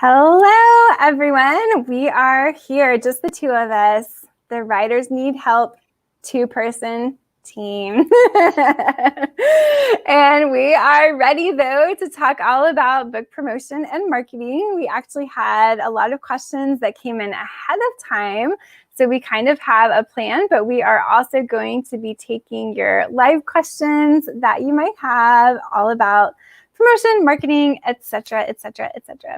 Hello, everyone. We are here, just the two of us. The Writers Need Help two-person team. And we are ready, though, to talk all about book promotion and marketing. We actually had a lot of questions that came in ahead of time, so we kind of have a plan, but we are also going to be taking your live questions that you might have all about promotion, marketing, etc., etc., etc.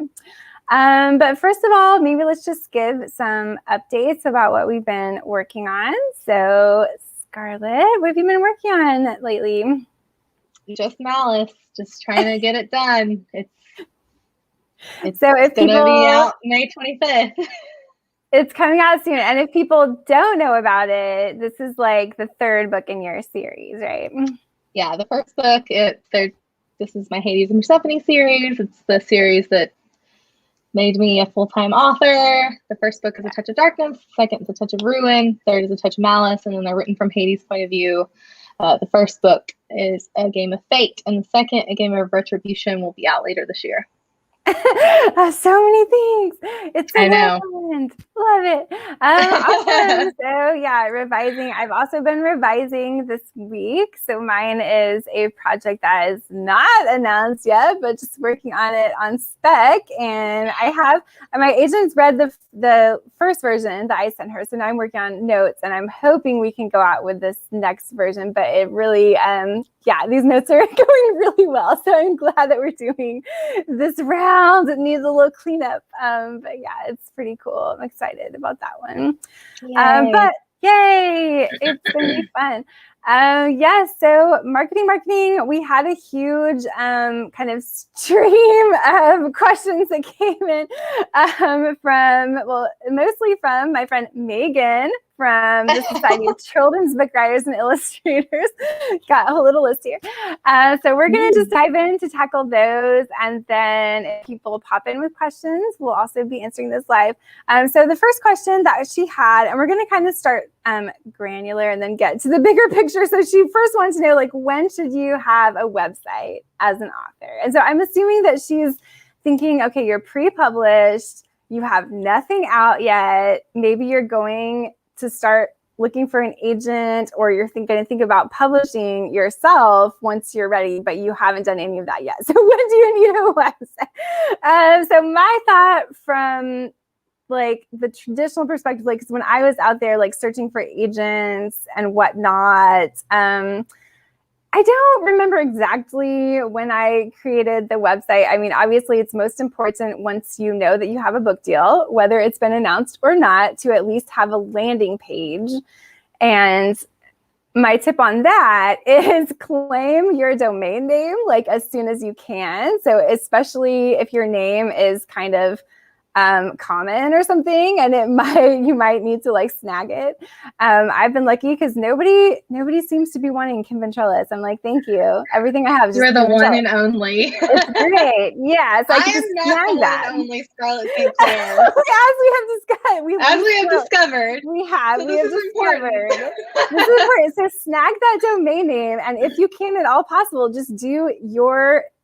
But first of all, maybe let's just give some updates about what we've been working on. So, Scarlett, what have you been working on lately? Just Malice, just trying to get it done. It's so if gonna people, be out May 25th. It's coming out soon. And if people don't know about it, this is like the third book in your series, right? Yeah, the first book, this is my Hades and Persephone series. It's the series that made me a full-time author. The first book is A Touch of Darkness, second is A Touch of Ruin, third is A Touch of Malice, and then they're written from Hades' point of view. The first book is A Game of Fate, and the second, A Game of Retribution, will be out later this year. So many things. It's a I know. whirlwind. Love it. Awesome. So yeah, revising. I've also been revising this week. So mine is a project that is not announced yet, but just working on it on spec. And my agent's read the first version that I sent her. So now I'm working on notes, and I'm hoping we can go out with this next version. But it really, these notes are going really well. So I'm glad that we're doing this round. It needs a little cleanup. But yeah, it's pretty cool. I'm excited about that one. But yay, it's going to be fun. So marketing, we had a huge kind of stream of questions that came in mostly from my friend Megan from the Society of Children's Book Writers and Illustrators. Got a little list here. So we're going to just dive in to tackle those. And then if people pop in with questions, we'll also be answering those live. So the first question that she had, and we're going to kind of start granular and then get to the bigger picture. So she first wanted to know, like, when should you have a website as an author? And so I'm assuming that she's thinking, okay, you're pre-published, you have nothing out yet. Maybe you're going to start looking for an agent, or you're going to think about publishing yourself once you're ready, but you haven't done any of that yet. So when do you need a website? So my thought from like the traditional perspective, like when I was out there like searching for agents and whatnot, I don't remember exactly when I created the website. I mean, obviously it's most important once you know that you have a book deal, whether it's been announced or not, to at least have a landing page. And my tip on that is claim your domain name like as soon as you can. So especially if your name is kind of common or something, and you might need to like snag it. I've been lucky because nobody seems to be wanting Kim Ventrellis. I'm like, thank you. Everything I have is just You're the one and only. It's great. Yeah, so I can just snag that. One and only Scarlett St. Clair. As we have discovered. We have discovered. This is important. So snag that domain name, and if you can at all possible, just do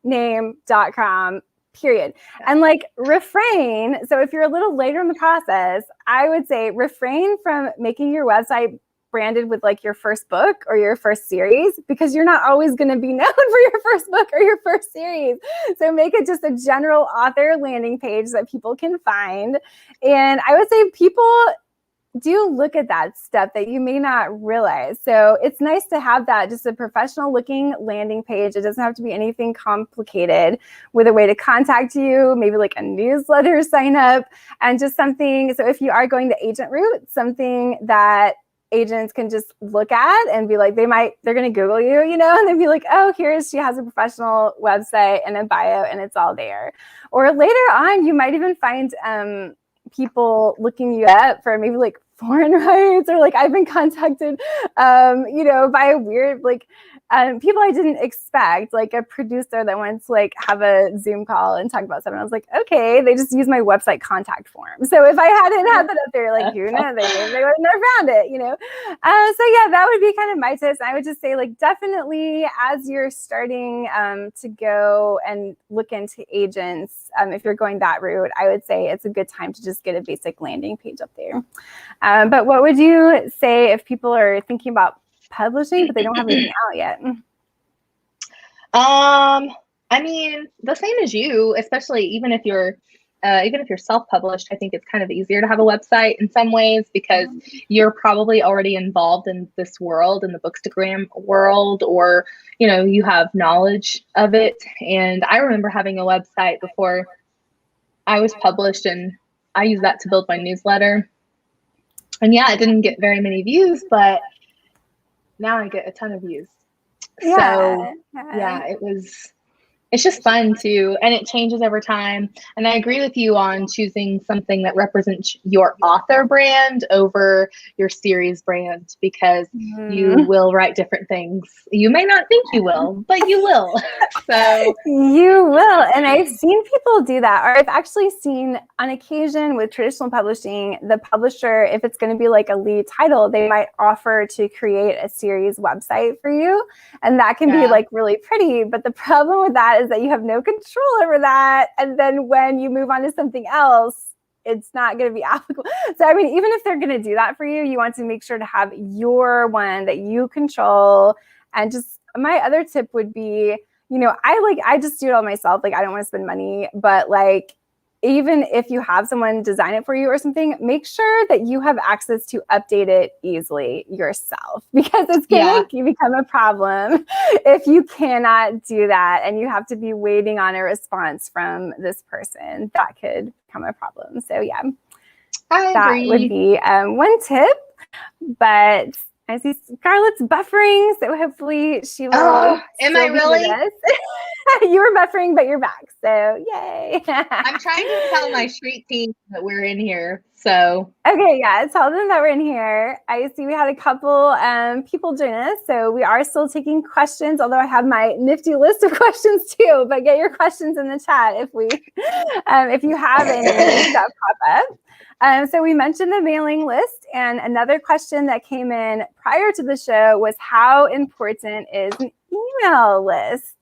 yourname.com. Period. And like refrain. So if you're a little later in the process, I would say refrain from making your website branded with like your first book or your first series, because you're not always going to be known for your first book or your first series. So make it just a general author landing page that people can find. And I would say people do look at that stuff that you may not realize. So it's nice to have that, just a professional looking landing page. It doesn't have to be anything complicated, with a way to contact you, maybe like a newsletter sign up, and just something. So if you are going the agent route, something that agents can just look at and be like, they're going to Google you, and then be like, oh, she has a professional website and a bio, and it's all there. Or later on, you might even find people looking you up for maybe like foreign rights, or like I've been contacted, you know, by a weird, like, people I didn't expect, like a producer that wants to like have a Zoom call and talk about something. I was like, okay, they just use my website contact form. So if I hadn't had that up there, like, who knows, they would have never found it, you know? So yeah, that would be kind of my tips. I would just say, like, definitely as you're starting to go and look into agents, if you're going that route, I would say it's a good time to just get a basic landing page up there. But what would you say if people are thinking about publishing, but they don't have anything out yet? I mean, the same as you, especially even if you're self-published, I think it's kind of easier to have a website in some ways because you're probably already involved in this world, in the Bookstagram world, or, you know, you have knowledge of it. And I remember having a website before I was published, and I used that to build my newsletter. And yeah, it didn't get very many views, but now I get a ton of views. Yeah. So yeah, it's just fun too, and it changes over time. And I agree with you on choosing something that represents your author brand over your series brand, because you will write different things. You may not think you will, but you will. So you will. And I've seen people do that, or I've actually seen on occasion with traditional publishing, the publisher, if it's going to be like a lead title, they might offer to create a series website for you. And that can be like really pretty. But the problem with that is that you have no control over that. And then when you move on to something else, it's not going to be applicable. So, I mean, even if they're going to do that for you, you want to make sure to have your one that you control. And just my other tip would be, you know, I just do it all myself. Like, I don't want to spend money, but like, even if you have someone design it for you or something, make sure that you have access to update it easily yourself, because it's going to become a problem if you cannot do that and you have to be waiting on a response from this person. That could become a problem. So yeah, that would be one tip. But I see Scarlett's buffering, so hopefully she will. Oh, am I really? You were buffering, but you're back, so yay. I'm trying to tell my street team that we're in here, so. Okay, yeah, tell them that we're in here. I see we had a couple people join us, so we are still taking questions, although I have my nifty list of questions too, but get your questions in the chat if you have any that pop up. So we mentioned the mailing list, and another question that came in prior to the show was, how important is an email list?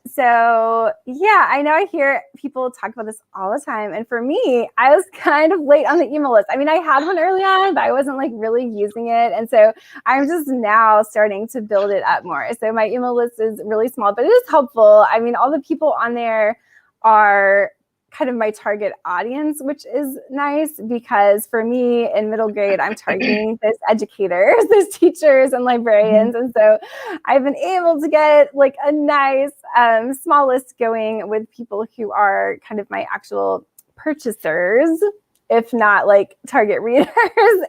So yeah, I know I hear people talk about this all the time. And for me, I was kind of late on the email list. I mean, I had one early on, but I wasn't like really using it. And so I'm just now starting to build it up more. So my email list is really small, but it is helpful. I mean, all the people on there are kind of my target audience, which is nice, because for me in middle grade, I'm targeting those educators, those teachers and librarians. And so I've been able to get like a nice small list going with people who are kind of my actual purchasers, if not like target readers.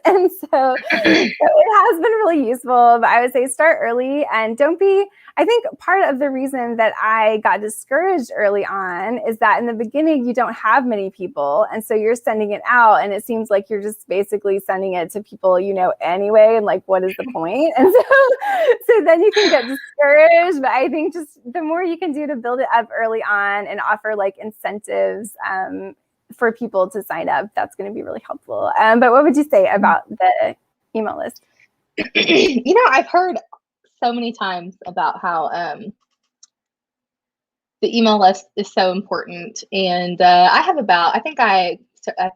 And so it has been really useful, but I would say start early and don't be, I think part of the reason that I got discouraged early on is that in the beginning, you don't have many people. And so you're sending it out and it seems like you're just basically sending it to people you know anyway. And like, what is the point? And so then you can get discouraged. But I think just the more you can do to build it up early on and offer like incentives for people to sign up, that's going to be really helpful. But what would you say about the email list? You know, I've heard so many times about how the email list is so important. And I have I think I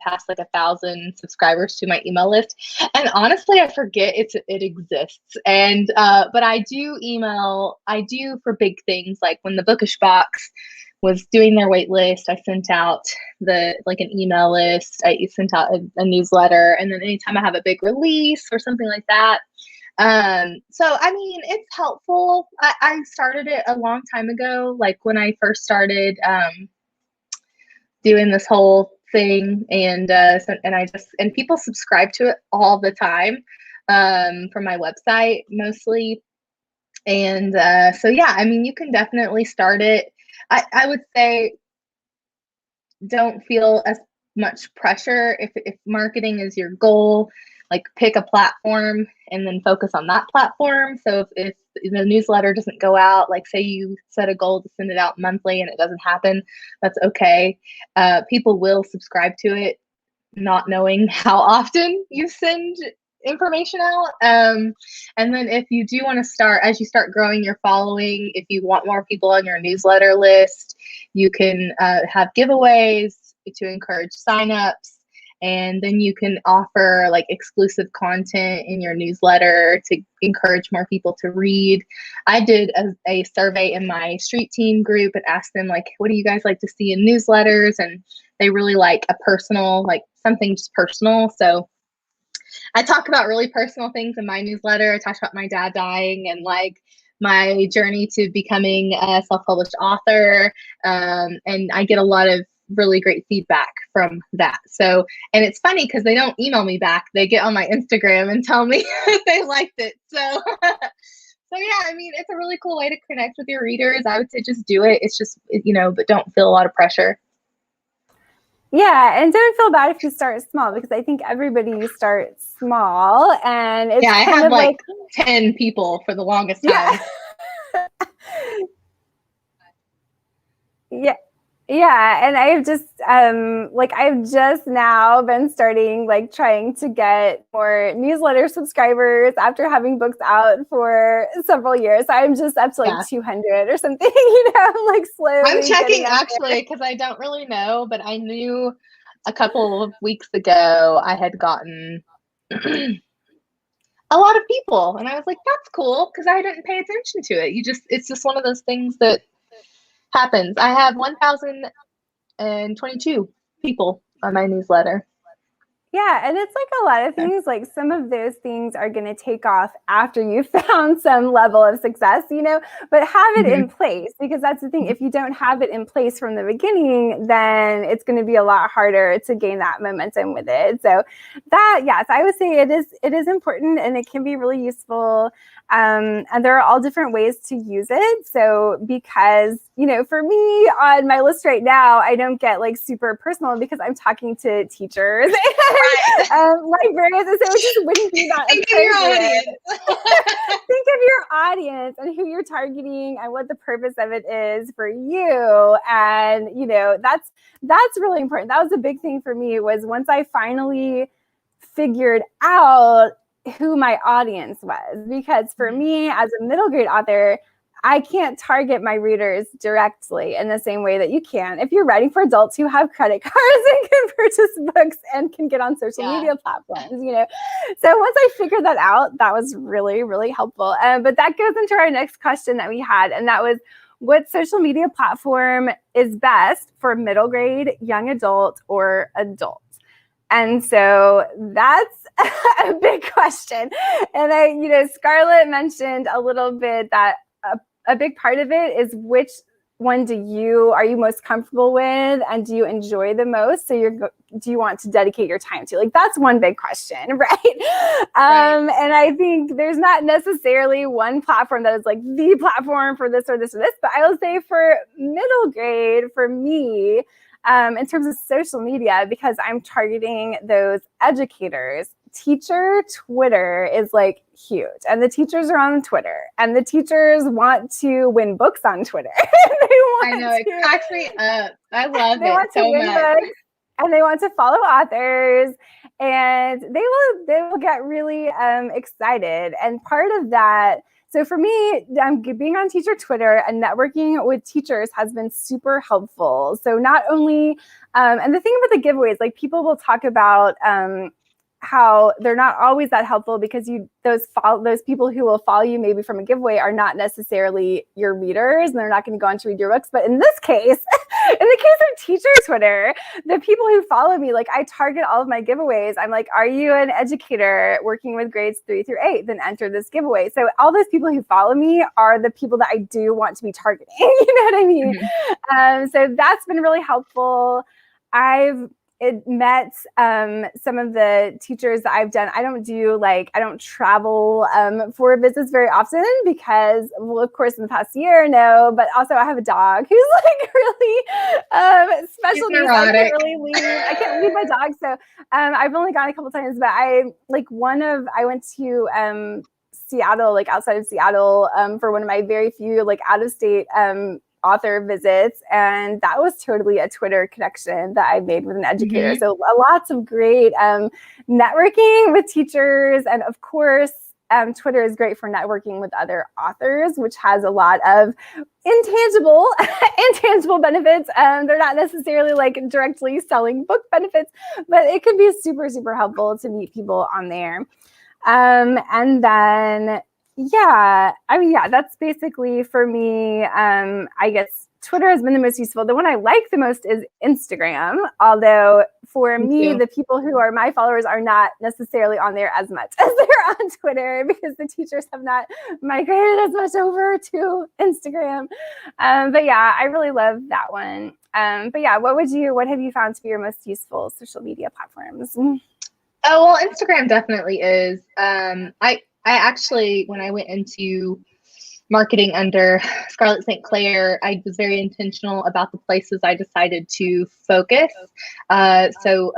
passed like 1,000 subscribers to my email list. And honestly, I forget it exists. And but I do for big things, like when the Bookish Box was doing their wait list, I sent out an email list. I sent out a newsletter, and then anytime I have a big release or something like that. So I mean, it's helpful. I started it a long time ago, like when I first started doing this whole thing, and and people subscribe to it all the time from my website mostly. And so yeah, I mean, you can definitely start it. I would say don't feel as much pressure. If marketing is your goal, like pick a platform and then focus on that platform. So if the newsletter doesn't go out, like say you set a goal to send it out monthly and it doesn't happen, that's okay. People will subscribe to it not knowing how often you send information out. And then if you do want to start, as you start growing your following, if you want more people on your newsletter list, you can have giveaways to encourage signups. And then you can offer like exclusive content in your newsletter to encourage more people to read. I did a survey in my street team group and asked them, like, what do you guys like to see in newsletters? And they really like a personal, like something just personal. So I talk about really personal things in my newsletter. I talk about my dad dying and like my journey to becoming a self-published author. And I get a lot of really great feedback from that. So, and it's funny because they don't email me back. They get on my Instagram and tell me they liked it. So, so yeah, I mean, it's a really cool way to connect with your readers. I would say just do it. It's just, but don't feel a lot of pressure. Yeah, and don't feel bad if you start small, because I think everybody starts small, and it's I kind had of like 10 people for the longest time. Yeah. Yeah, and I've just now been starting like trying to get more newsletter subscribers after having books out for several years. So I'm just up to like 200 or something, like slowly. I'm checking actually because I don't really know, but I knew a couple of weeks ago I had gotten a lot of people, and I was like, that's cool, because I didn't pay attention to it. It's just one of those things that happens. I have 1,022 people on my newsletter. Yeah, and it's like a lot of things, like some of those things are going to take off after you found some level of success, but have it in place, because that's the thing. If you don't have it in place from the beginning, then it's going to be a lot harder to gain that momentum with it. So that, yes, I would say it is important, and it can be really useful. And there are all different ways to use it. So because, for me on my list right now, I don't get like super personal because I'm talking to teachers and librarians. And so it just wouldn't be that appropriate. Think of your audience and who you're targeting and what the purpose of it is for you. And, that's really important. That was a big thing for me, was once I finally figured out who my audience was, because for me as a middle grade author, I can't target my readers directly in the same way that you can if you're writing for adults who have credit cards and can purchase books and can get on social media platforms, So once I figured that out, that was really, really helpful. But that goes into our next question that we had, and that was, what social media platform is best for middle grade, young adult, or adult? And so that's a big question. And Scarlett mentioned a little bit that a big part of it is which one are you most comfortable with, and do you enjoy the most? So do you want to dedicate your time to? Like, that's one big question, right? And I think there's not necessarily one platform that is like the platform for this or this or this, but I will say for middle grade, for me, in terms of social media, because I'm targeting those educators, teacher Twitter is like huge, and the teachers are on Twitter, and the teachers want to win books on Twitter. I know, it cracks me up. I love it so much. Books, and they want to follow authors, and they will get really excited. And part of that, so for me, being on teacher Twitter and networking with teachers has been super helpful. So not only, and the thing about the giveaways, like people will talk about how they're not always that helpful, because those people who will follow you maybe from a giveaway are not necessarily your readers, and they're not going to go on to read your books. But in this case, in the case of teacher Twitter, the people who follow me, like I target all of my giveaways. I'm like, are you an educator working with grades 3 through 8? Then enter this giveaway. So all those people who follow me are the people that I do want to be targeting. You know what I mean? So that's been really helpful. I've it met some of the teachers that I've done. I don't travel for visits very often because, well, of course, in the past year, no, but also I have a dog who's like really special needs. I can't leave my dog. So I've only gone a couple times, but I went to Seattle, like outside of Seattle, for one of my very few like out of state author visits, and that was totally a Twitter connection that I made with an educator. So lots of great networking with teachers, and of course Twitter is great for networking with other authors, which has a lot of intangible benefits. They're not necessarily like directly selling book benefits, but it can be super, super helpful to meet people on there. And then that's basically for me. I guess Twitter has been the most useful. The one I like the most is Instagram, although for me, the people who are my followers are not necessarily on there as much as they're on Twitter, because the teachers have not migrated as much over to Instagram. But yeah, I really love that one. But yeah, what have you found to be your most useful social media platforms? Oh, well, Instagram definitely is. I actually, when I went into marketing under Scarlett St. Clair, I was very intentional about the places I decided to focus. So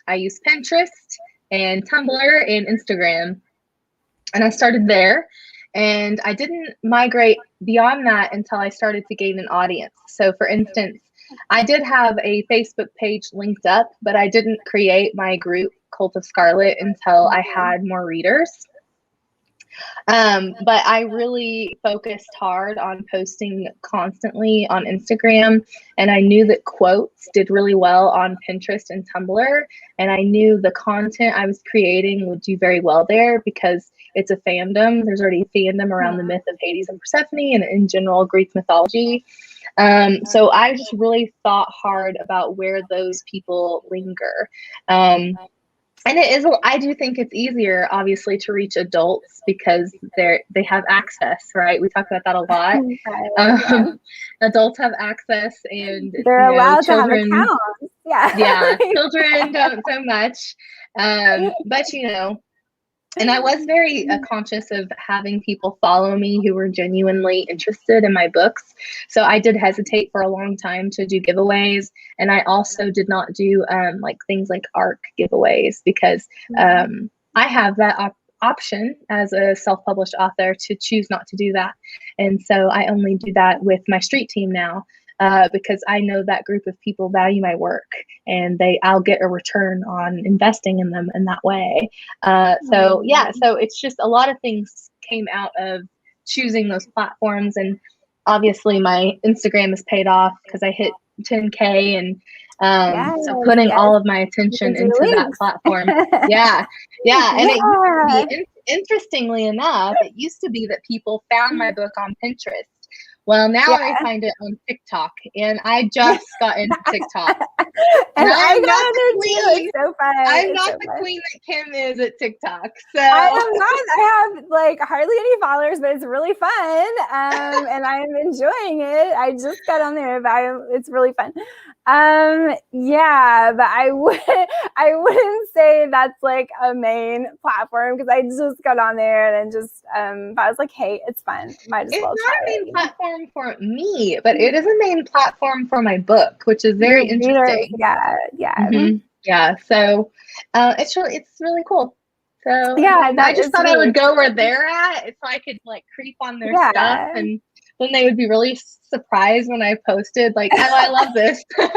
I use Pinterest and Tumblr and Instagram, and I started there. And I didn't migrate beyond that until I started to gain an audience. So for instance, I did have a Facebook page linked up, but I didn't create my group Cult of Scarlet until I had more readers. But I really focused hard on posting constantly on Instagram, and I knew that quotes did really well on Pinterest and Tumblr, and I knew the content I was creating would do very well there because it's a fandom. There's already a fandom around the myth of Hades and Persephone and in general Greek mythology. So I just really thought hard about where those people linger. And I do think it's easier, obviously, to reach adults because they have access, right? We talk about that a lot. Adults have access, and they're allowed to have accounts. Yeah, children don't so much. But and I was very conscious of having people follow me who were genuinely interested in my books. So I did hesitate for a long time to do giveaways. And I also did not do things like ARC giveaways because I have that option as a self-published author to choose not to do that. And so I only do that with my street team now. Because I know that group of people value my work, and I'll get a return on investing in them in that way. So it's just a lot of things came out of choosing those platforms, and obviously my Instagram has paid off because I hit 10K, and so putting all of my attention into that platform. And interestingly enough, it used to be that people found my book on Pinterest. Well, now I find it on TikTok, and I just got into TikTok. And I'm not the queen. It's so fun. I'm not the queen that Kim is at TikTok. So I am not. I have like hardly any followers, but it's really fun, and I'm enjoying it. I just got on there, but it's really fun. But I wouldn't say that's like a main platform because I just got on there and just but I was like, hey, it's fun. Might as well try it. It's not a main platform for me, but it is a main platform for my book, which is very interesting. Yeah. So it's really cool. So I just thought I would go where they're at so I could like creep on their stuff, and then they would be really surprised when I posted like, oh, I love this. Well,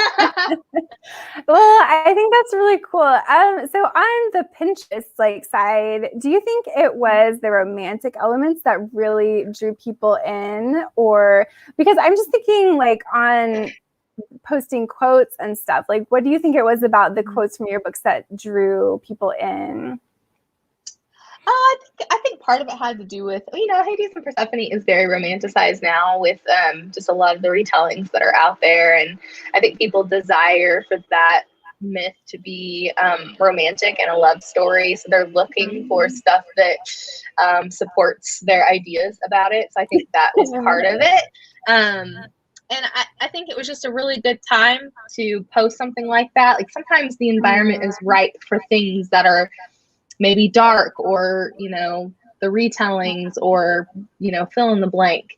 I think that's really cool. So on the Pinterest side, do you think it was the romantic elements that really drew people in, or because I'm just thinking like on posting quotes and stuff, like what do you think it was about the quotes from your books that drew people in? I think part of it had to do with, Hades and Persephone is very romanticized now with just a lot of the retellings that are out there. And I think people desire for that myth to be romantic and a love story. So they're looking for stuff that supports their ideas about it. So I think that was part of it. and I think it was just a really good time to post something like that. Like sometimes the environment is ripe for things that are maybe dark, or, you know, the retellings, or, you know, fill in the blank.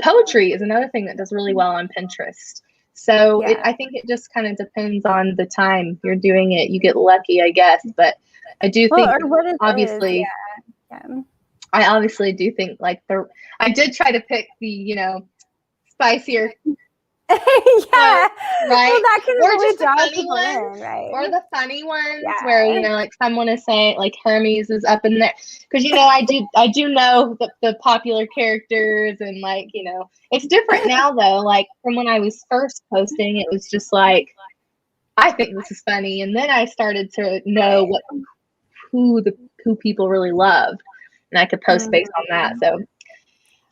Poetry is another thing that does really well on Pinterest. So I think it just kind of depends on the time you're doing it. You get lucky, I guess. But I do think, obviously, I obviously do think like I did try to pick the, you know, spicier. Yeah, right. Well, that can or really just the draw funny people ones, in, right? or the funny ones where, you know, like someone is saying like Hermes is up in there, because, you know, I do know the popular characters, and like, you know, it's different now though. Like from when I was first posting, it was just like, I think this is funny, and then I started to know who people really loved, and I could post based on that. So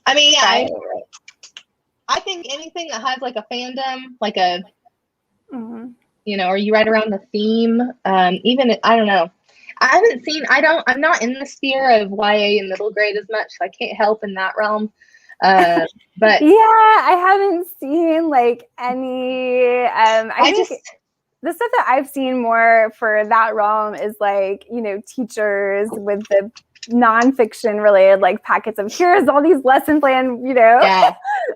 I mean, yeah, I think anything that has like a fandom, like a, you know, or you write around the theme, even, I don't know. I'm not in the sphere of YA and middle grade as much, so I can't help in that realm. But yeah, I haven't seen like any, I think the stuff that I've seen more for that realm is like, you know, teachers with the nonfiction related like packets of here's all these lesson plan, you know,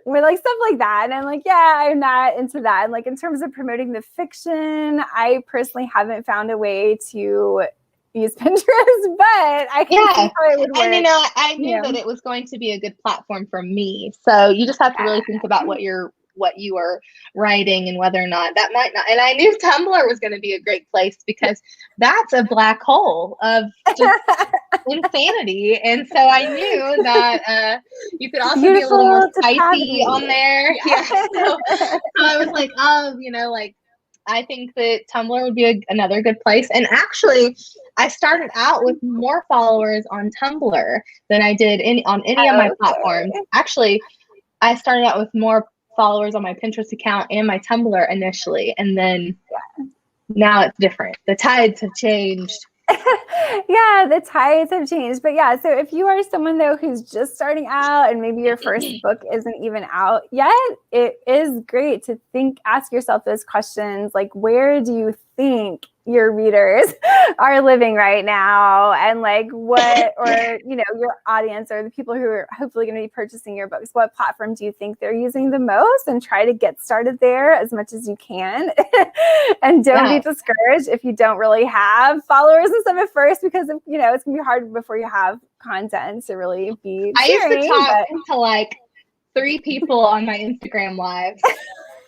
with like stuff like that. And I'm like, yeah, I'm not into that. And like in terms of promoting the fiction, I personally haven't found a way to use Pinterest, but I can see how it would work. And, you know, I knew that it was going to be a good platform for me. So you just have to really think about what you are writing and whether or not that might not. And I knew Tumblr was going to be a great place, because that's a black hole of just insanity. And so I knew that you could also be a little more spicy on there. So I was like, oh, you know, like, I think that Tumblr would be another good place. And actually, I started out with more followers on Tumblr than I did on any of my platforms. Actually, I started out with more followers on my Pinterest account and my Tumblr initially, and then now it's different. The tides have changed. Yeah, the tides have changed. But yeah, so if you are someone though who's just starting out and maybe your first book isn't even out yet, it is great to ask yourself those questions, like, where do you think your readers are living right now, and like what, or, you know, your audience or the people who are hopefully going to be purchasing your books, what platform do you think they're using the most, and try to get started there as much as you can. And don't be discouraged if you don't really have followers and stuff at first, because, you know, it's gonna be hard before you have content to really be sharing. I used to talk to like 3 people on my Instagram lives.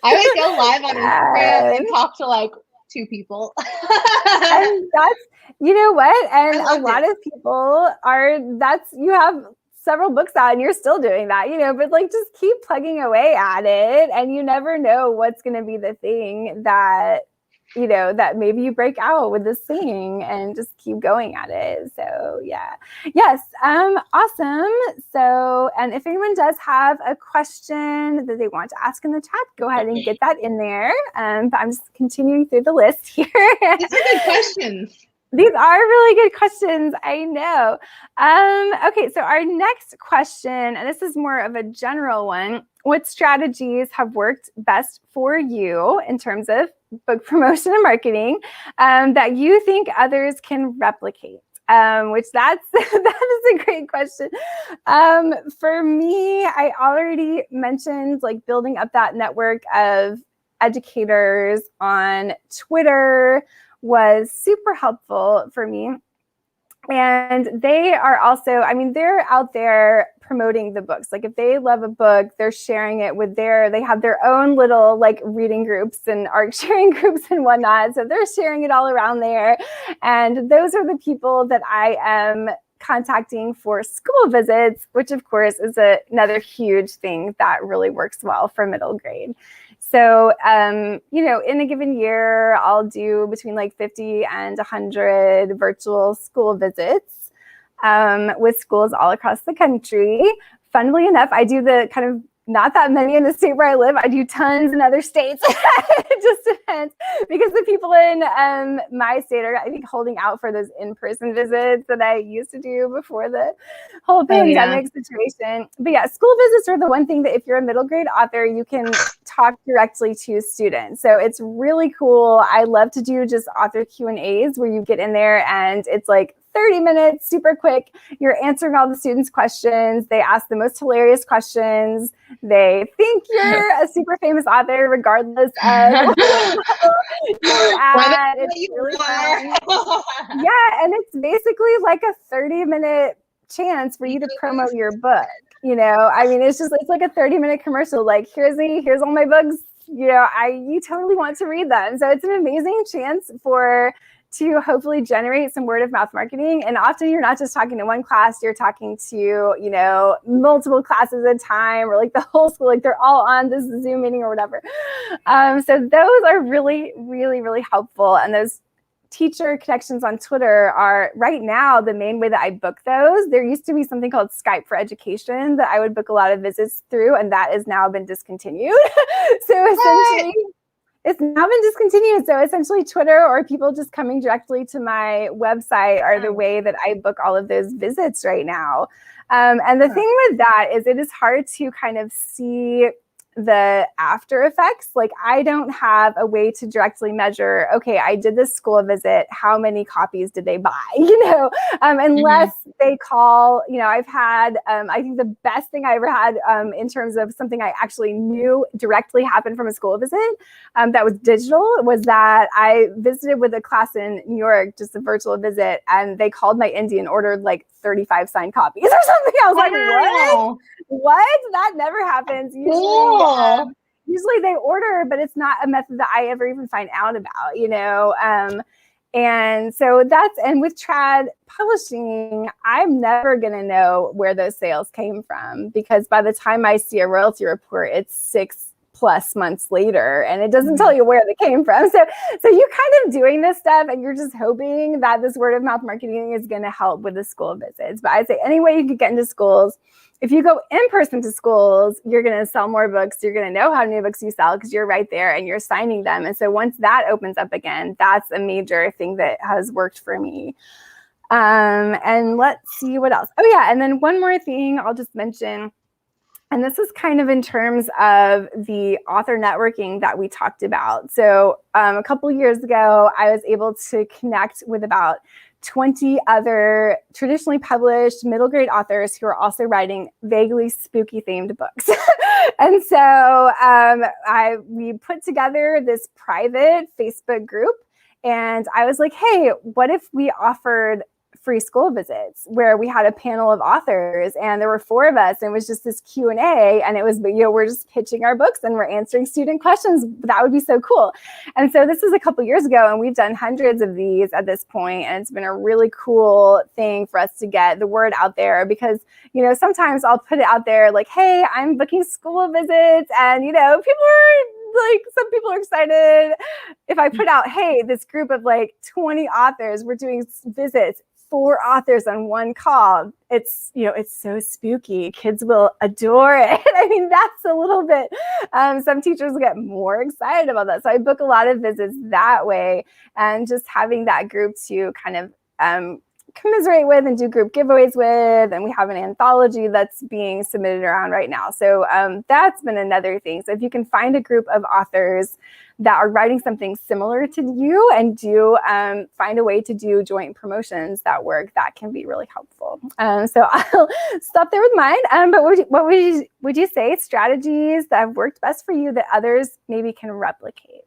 I would go live on Instagram and talk to like 2 people. And that's, you know what? And a lot of people you have several books out and you're still doing that, you know, but like just keep plugging away at it, and you never know what's going to be the thing that, you know, that maybe you break out with this thing, and just keep going at it. So yeah. Yes. Awesome. So, and if anyone does have a question that they want to ask in the chat, go ahead and get that in there. But I'm just continuing through the list here. These are good questions. These are really good questions. I know. Okay, so our next question, and this is more of a general one. What strategies have worked best for you in terms of book promotion and marketing that you think others can replicate? Which that is a great question. For me, I already mentioned like building up that network of educators on Twitter was super helpful for me. And they are also, I mean, they're out there promoting the books. Like if they love a book, they're sharing it with they have their own little like reading groups and art sharing groups and whatnot. So they're sharing it all around there. And those are the people that I am contacting for school visits, which of course is another huge thing that really works well for middle grade. So, you know, in a given year, I'll do between like 50 and 100 virtual school visits with schools all across the country. Funnily enough, I do the kind of not that many in the state where I live. I do tons in other states. It just depends, because the people in my state are, I think, holding out for those in-person visits that I used to do before the whole pandemic situation. But yeah, school visits are the one thing that if you're a middle grade author, you can talk directly to students. So it's really cool. I love to do just author Q&As where you get in there and it's like 30 minutes, super quick. You're answering all the students' questions. They ask the most hilarious questions. They think you're a super famous author, regardless of you're at. It's really fun. Yeah, and it's basically like a 30-minute chance for you to promote your book. You know, I mean, it's like a 30-minute commercial. Like, here's all my books. You know, you totally want to read them. So it's an amazing chance to hopefully generate some word of mouth marketing. And often you're not just talking to one class, you're talking to, you know, multiple classes at a time, or like the whole school, like they're all on this Zoom meeting or whatever. So those are really, really, really helpful. And those teacher connections on Twitter are right now the main way that I book those. There used to be something called Skype for Education that I would book a lot of visits through, and that has now been discontinued. So essentially, it's now been discontinued. So essentially Twitter or people just coming directly to my website are the way that I book all of those visits right now. And the thing with that is it is hard to kind of see the after effects. Like, I don't have a way to directly measure, okay, I did this school visit, how many copies did they buy, you know, unless they call, you know, I've had, I think the best thing I ever had in terms of something I actually knew directly happened from a school visit that was digital was that I visited with a class in New York, just a virtual visit, and they called my Indie and ordered like 35 signed copies or something. I was like, what? That never happens. Usually they order, but it's not a method that I ever even find out about, you know? And so and with trad publishing, I'm never going to know where those sales came from, because by the time I see a royalty report, it's 6+ months later and it doesn't tell you where they came from. So you're kind of doing this stuff and you're just hoping that this word of mouth marketing is going to help with the school visits. But I'd say any way you could get into schools, if you go in person to schools, you're going to sell more books. You're going to know how many books you sell because you're right there and you're signing them. And so once that opens up again, that's a major thing that has worked for me. And let's see what else. Oh yeah. And then one more thing I'll just mention, and this is kind of in terms of the author networking that we talked about. So a couple of years ago, I was able to connect with about 20 other traditionally published middle grade authors who are also writing vaguely spooky themed books. And so we put together this private Facebook group, and I was like, hey, what if we offered free school visits where we had a panel of authors and there were 4 of us and it was just this Q&A, and it was, you know, we're just pitching our books and we're answering student questions. That would be so cool. And so this was a couple years ago and we've done hundreds of these at this point, and it's been a really cool thing for us to get the word out there, because, you know, sometimes I'll put it out there like, hey, I'm booking school visits, and, you know, some people are excited. If I put out, hey, this group of like 20 authors, we're doing visits, 4 authors on one call, it's, you know, it's so spooky. Kids will adore it. I mean, that's a little bit, some teachers will get more excited about that. So I book a lot of visits that way, and just having that group to kind of commiserate with and do group giveaways with. And we have an anthology that's being submitted around right now. So that's been another thing. So if you can find a group of authors that are writing something similar to you and do find a way to do joint promotions that work, that can be really helpful. So I'll stop there with mine. But what would you say strategies that have worked best for you that others maybe can replicate?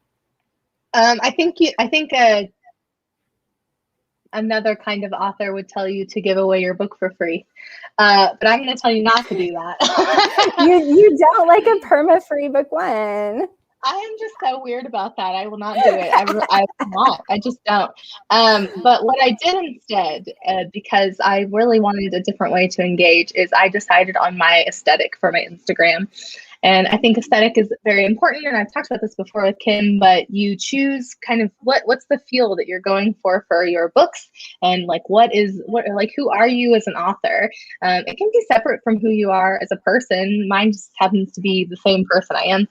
I think another kind of author would tell you to give away your book for free. But I'm going to tell you not to do that. You don't like a perma-free book one. I am just so weird about that. I will not do it. I will not. I just don't. But what I did instead, because I really wanted a different way to engage, is I decided on my aesthetic for my Instagram. And I think aesthetic is very important. And I've talked about this before with Kim, but you choose kind of what's the feel that you're going for your books, and like who are you as an author? It can be separate from who you are as a person. Mine just happens to be the same person I am.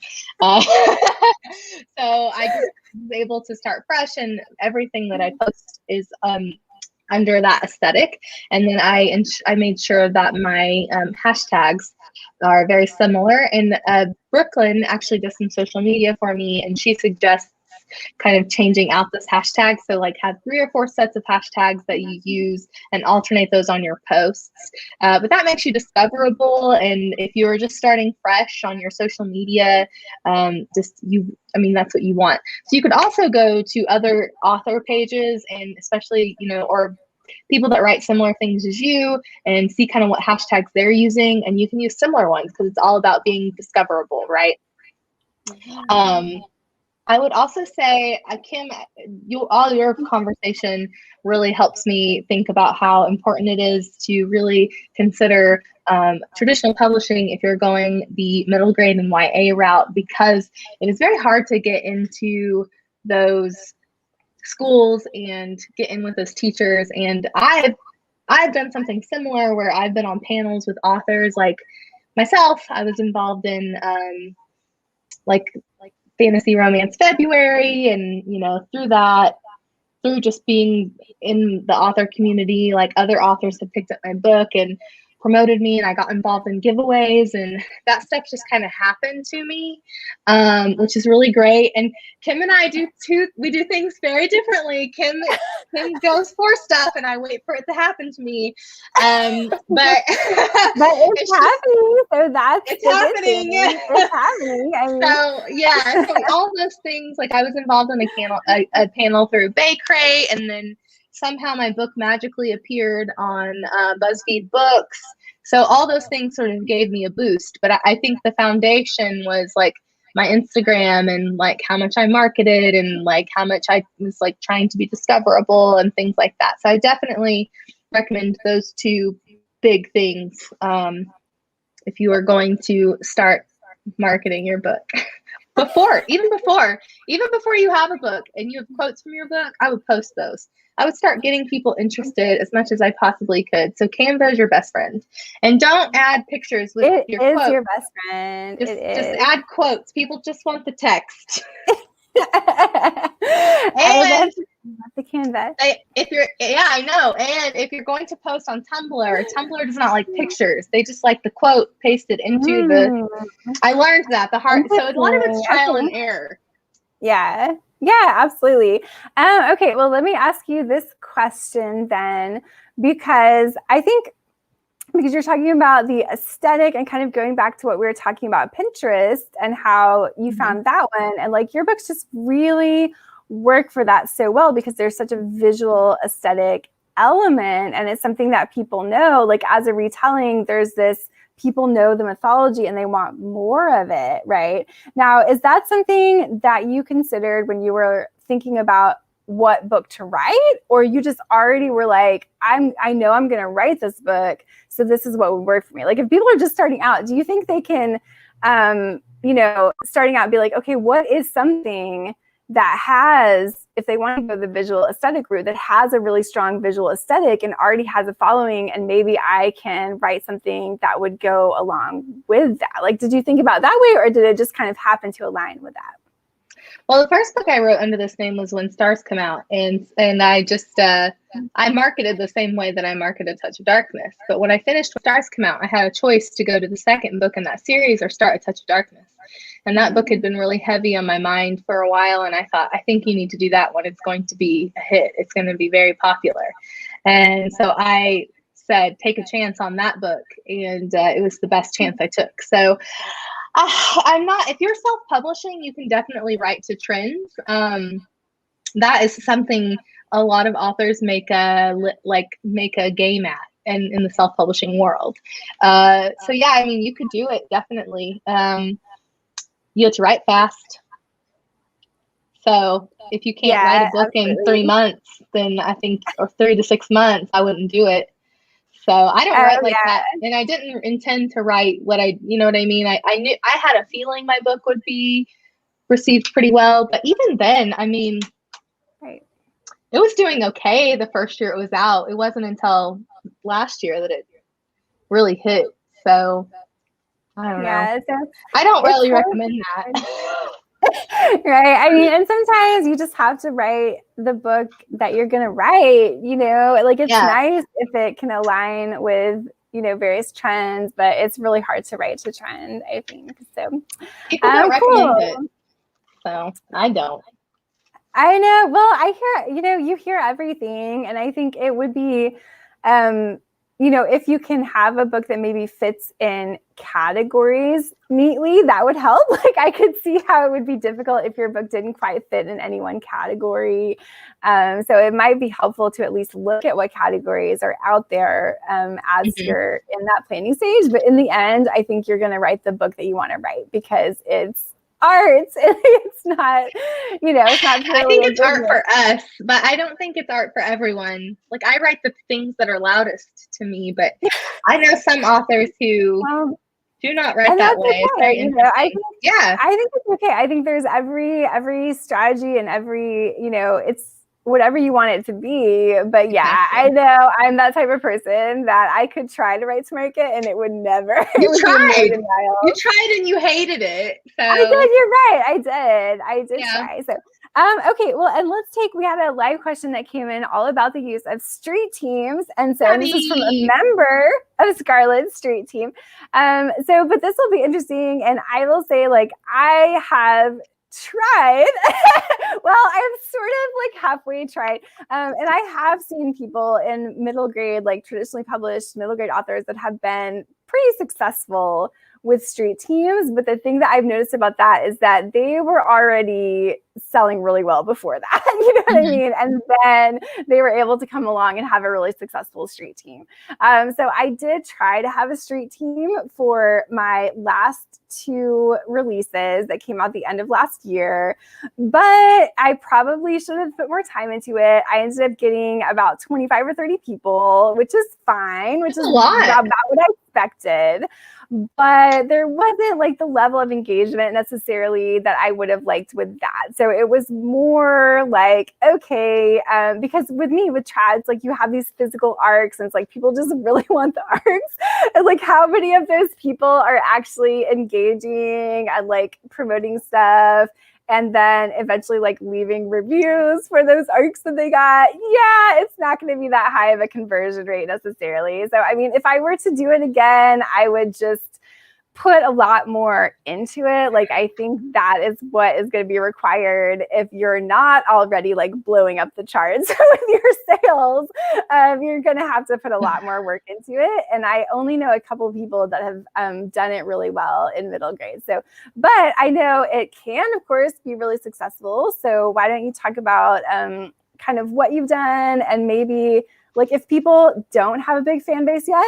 So I just was able to start fresh, and everything that I post is under that aesthetic. And then I made sure that my hashtags are very similar. And Brooklyn actually does some social media for me, and she suggests kind of changing out this hashtag. So like have 3 or 4 sets of hashtags that you use and alternate those on your posts. But that makes you discoverable. And if you're just starting fresh on your social media, that's what you want. So you could also go to other author pages, and especially, or people that write similar things as you, and see kind of what hashtags they're using, and you can use similar ones because it's all about being discoverable, right? I would also say, Kim, all your conversation really helps me think about how important it is to really consider traditional publishing if you're going the middle grade and YA route, because it is very hard to get into those schools and get in with those teachers. And I've done something similar where I've been on panels with authors like myself. I was involved in like Fantasy Romance February, and through just being in the author community, like other authors have picked up my book and promoted me, and I got involved in giveaways, and that stuff just kind of happened to me, which is really great. And Kim and I we do things very differently. Kim goes for stuff, and I wait for it to happen to me. But it's happening. So it's happening. It's happening. So yeah, so all those things. Like I was involved in a panel through Bay Crate, and then somehow my book magically appeared on BuzzFeed Books. So all those things sort of gave me a boost. But I think the foundation was like my Instagram, and like how much I marketed, and like how much I was like trying to be discoverable and things like that. So I definitely recommend those 2 big things if you are going to start marketing your book. Even before you have a book and you have quotes from your book, I would post those. I would start getting people interested as much as I possibly could. So Canva is your best friend. And don't add pictures with your quotes. It is your best friend. Just add quotes. People just want the text. And the Canva. I know. And if you're going to post on Tumblr does not like pictures. They just like the quote pasted into I learned that the hard. So a lot of it's trial and error. Yeah. Yeah, absolutely. Okay, well, let me ask you this question then, because you're talking about the aesthetic and kind of going back to what we were talking about Pinterest and how you found that one, and like your books just really work for that so well because there's such a visual aesthetic element, and it's something that people know. Like as a retelling, there's this, people know the mythology and they want more of it, right? Now, is that something that you considered when you were thinking about what book to write, or you just already were like, I know I'm going to write this book, so this is what would work for me? Like if people are just starting out, do you think they can, starting out be like, okay, what is something that has, if they want to go the visual aesthetic route, that has a really strong visual aesthetic and already has a following, and maybe I can write something that would go along with that? Like, did you think about that way, or did it just kind of happen to align with that? Well, the first book I wrote under this name was When Stars Come Out, and I just I marketed the same way that I marketed Touch of Darkness. But when I finished When Stars Come Out, I had a choice to go to the second book in that series or start A Touch of Darkness. And that book had been really heavy on my mind for a while, and I thought, I think you need to do that one. It's going to be a hit. It's going to be very popular. And so I said, take a chance on that book, and it was the best chance I took. So I'm not, if you're self-publishing, you can definitely write to trends. That is something a lot of authors make a game at, and in the self-publishing world. So yeah, I mean, you could do it, definitely. You have to write fast. So if you can't write a book in 3 months, then I think, or 3 to 6 months, I wouldn't do it. So I don't write like yeah. that. And I didn't intend to write you know what I mean? I knew, I had a feeling my book would be received pretty well. But even then, I mean, Right. it was doing okay the first year it was out. It wasn't until last year that it really hit. So I don't know. Yeah. So I don't it's really hard. recommend that. Right. I mean, and sometimes you just have to write the book that you're going to write, you know, like it's nice if it can align with, you know, various trends, but it's really hard to write to trend, I think. So people don't recommend cool. it. So I don't. I know. Well, I hear, you know, you hear everything. And I think it would be, you know, if you can have a book that maybe fits in categories neatly, that would help. Like I could see how it would be difficult if your book didn't quite fit in any one category. So it might be helpful to at least look at what categories are out there as you're in that planning stage. But in the end, I think you're going to write the book that you want to write because it's art. It's not, you know, it's not purely I think it's art for us, but I don't think it's art for everyone. Like I write the things that are loudest to me, but I know some authors who do not write that way. Okay. It's very interesting. I think it's okay. I think there's every strategy and every, you know, it's whatever you want it to be. But yeah, I know I'm that type of person that I could try to write to market and it would never. You tried. You tried and you hated it. So I did. You're right. I did try. So okay, well, and we had a live question that came in all about the use of street teams. And so this is from a member of Scarlett's street team. But this will be interesting. And I will say, like, I have tried. Well, I've sort of like halfway tried. And I have seen people in middle grade, like traditionally published middle grade authors that have been pretty successful with street teams. But the thing that I've noticed about that is that they were already selling really well before that. You know what I mean? And then they were able to come along and have a really successful street team. So I did try to have a street team for my last 2 releases that came out the end of last year, but I probably should have put more time into it. I ended up getting about 25 or 30 people, which is fine, which is about what I expected. But there wasn't like the level of engagement necessarily that I would have liked with that. So it was more like, okay, because with me, with Trads, like you have these physical arcs and it's like people just really want the arcs. And like how many of those people are actually engaging and like promoting stuff and then eventually like leaving reviews for those arcs that they got? Yeah, it's not going to be that high of a conversion rate necessarily. So, I mean, if I were to do it again, I would just put a lot more into it. Like, I think that is what is going to be required if you're not already like blowing up the charts with your sales. You're going to have to put a lot more work into it. And I only know a couple of people that have done it really well in middle grade. So, but I know it can, of course, be really successful. So why don't you talk about kind of what you've done and maybe like if people don't have a big fan base yet,